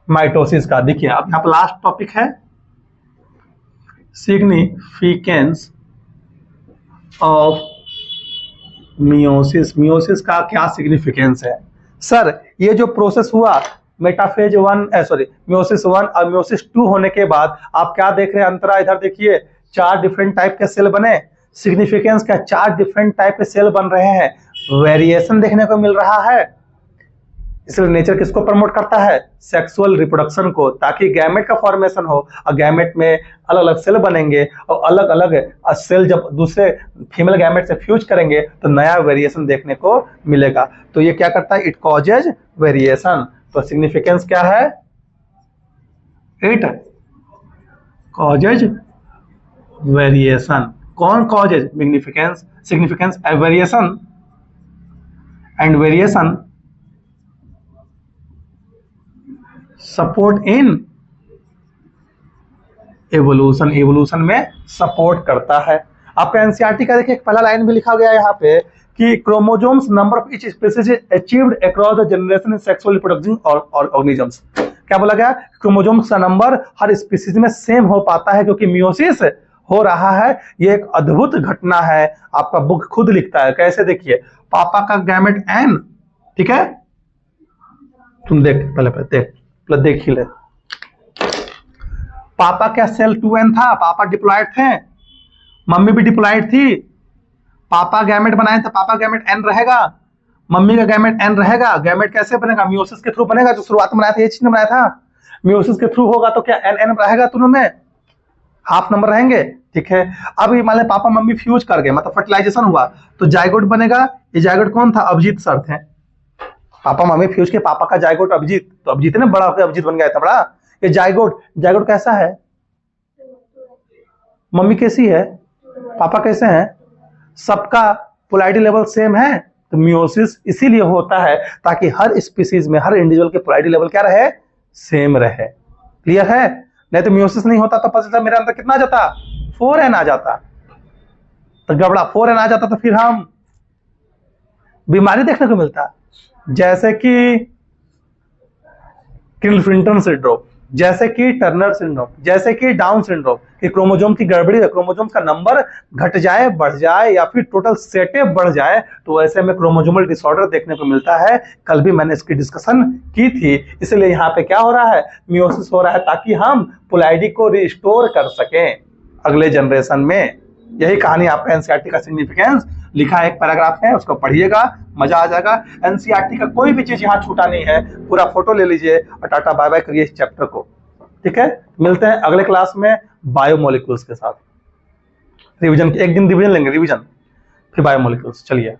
माइटोसिस का। देखिए अब यहाँ पर लास्ट टॉपिक है सिग्निफिकेंस ऑफ मियोसिस। मियोसिस का क्या सिग्निफिकेंस है सर, ये जो प्रोसेस हुआ मेटाफेज 1 मियोसिस 1 और मियोसिस 2 होने के बाद आप क्या देख रहे हैं अंतरा, इधर देखिए 4 डिफरेंट टाइप के सेल बने। सिग्निफिकेंस का 4 डिफरेंट टाइप के सेल बन रहे हैं, वेरिएशन देखने को मिल रहा है। इसलिए नेचर किसको प्रमोट करता है, सेक्सुअल रिप्रोडक्शन को, ताकि गैमेट का फॉर्मेशन हो और गैमेट में अलग अलग सेल बनेंगे और अलग अलग सेल जब दूसरे फीमेल गैमेट से फ्यूज करेंगे तो नया वेरिएशन देखने को मिलेगा। तो ये क्या करता है, इट कॉजेज वेरिएशन। तो सिग्निफिकेंस क्या है, इट कॉजेज वेरिएशन। कौन causes, significance variation, and variation support in evolution, evolution में सपोर्ट करता है। आपका एनसीईआरटी का देखिए पहला लाइन भी लिखा गया है यहाँ पे कि chromosomes number of each species achieved across the generation in sexual reproducing organisms. क्या बोला गया, क्रोमोसोम्स का नंबर हर स्पीशीज में सेम हो पाता है क्योंकि मियोसिस हो रहा है। ये एक अद्भुत घटना है, आपका बुक खुद लिखता है। कैसे, देखिए पापा का गैमेट N, ठीक है, तुम देख पहले देख ही ले, पापा का सेल 2N था, पापा डिप्लॉयड थे, मम्मी भी डिप्लॉयड थी, पापा गैमेट बनाए तो पापा गैमेट N रहेगा, मम्मी का गैमेट एन रहेगा। गैमेट कैसे बनेगा? मियोसिस के थ्रू बनेगा, जो शुरुआत में बनाया था, ये चीज ने बनाया था। मियोसिस के थ्रू होगा तो क्या एन एन रहेगा दोनों में, हाफ नंबर रहेंगे। ठीक है, अब ये मान लें पापा मम्मी फ्यूज कर गए, मतलब फर्टिलाइजेशन हुआ, तो जायगोट बनेगा। ये जायगोट कौन था? अभिजीत सर थे। पापा मम्मी फ्यूज के, पापा का जायगोट अभिजीत, तो अभिजीत ने बड़ा होकर अभिजीत बन गया था बड़ा। ये जायगोट, जायगोट कैसा है? मम्मी कैसी है? पापा कैसे हैं? सबका पोलैरिटी लेवल सेम है, तो मियोसिस इसीलिए होता है ताकि हर स्पीसीज में हर इंडिविजुअल के पोलैरिटी लेवल क्या रहे? सेम रहे। क्लियर है? नहीं तो मियोसिस नहीं होता तो पता चलता मेरे अंदर कितना आ जाता? 4n आ जाता, तो गबड़ा 4n आ जाता, तो फिर हम बीमारी देखने को मिलता, जैसे कि क्लिफ्टन सिंड्रोम, जैसे कि टर्नर सिंड्रोम, जैसे कि डाउन सिंड्रोम, कि क्रोमोसोम की गड़बड़ी है, क्रोमोसोम का नंबर घट जाए, बढ़ जाए, या फिर टोटल सेटें बढ़ जाए, तो ऐसे में क्रोमोसोमल डिसऑर्डर देखने को मिलता है। कल भी मैंने इसकी डिस्कशन की थी। इसलिए यहाँ पे क्या हो रहा है? मियोसिस हो रहा है ताकि हम पोलैरिटी को रिस्टोर कर सकें अगले जनरेशन में। यही कहानी आपका एनसीईआरटी का सिग्निफिकेंस लिखा है, एक पैराग्राफ है, उसको पढ़िएगा, मजा आ जाएगा। एनसीईआरटी का कोई भी चीज यहाँ छूटा नहीं है, पूरा फोटो ले लीजिए और टाटा बाय बाय करिए इस चैप्टर को। ठीक है, मिलते हैं अगले क्लास में बायोमोलिक्यूल्स के साथ। रिवीजन, एक दिन रिवीजन लेंगे, रिवीजन फिर बायोमोलिक्यूल्स। चलिए।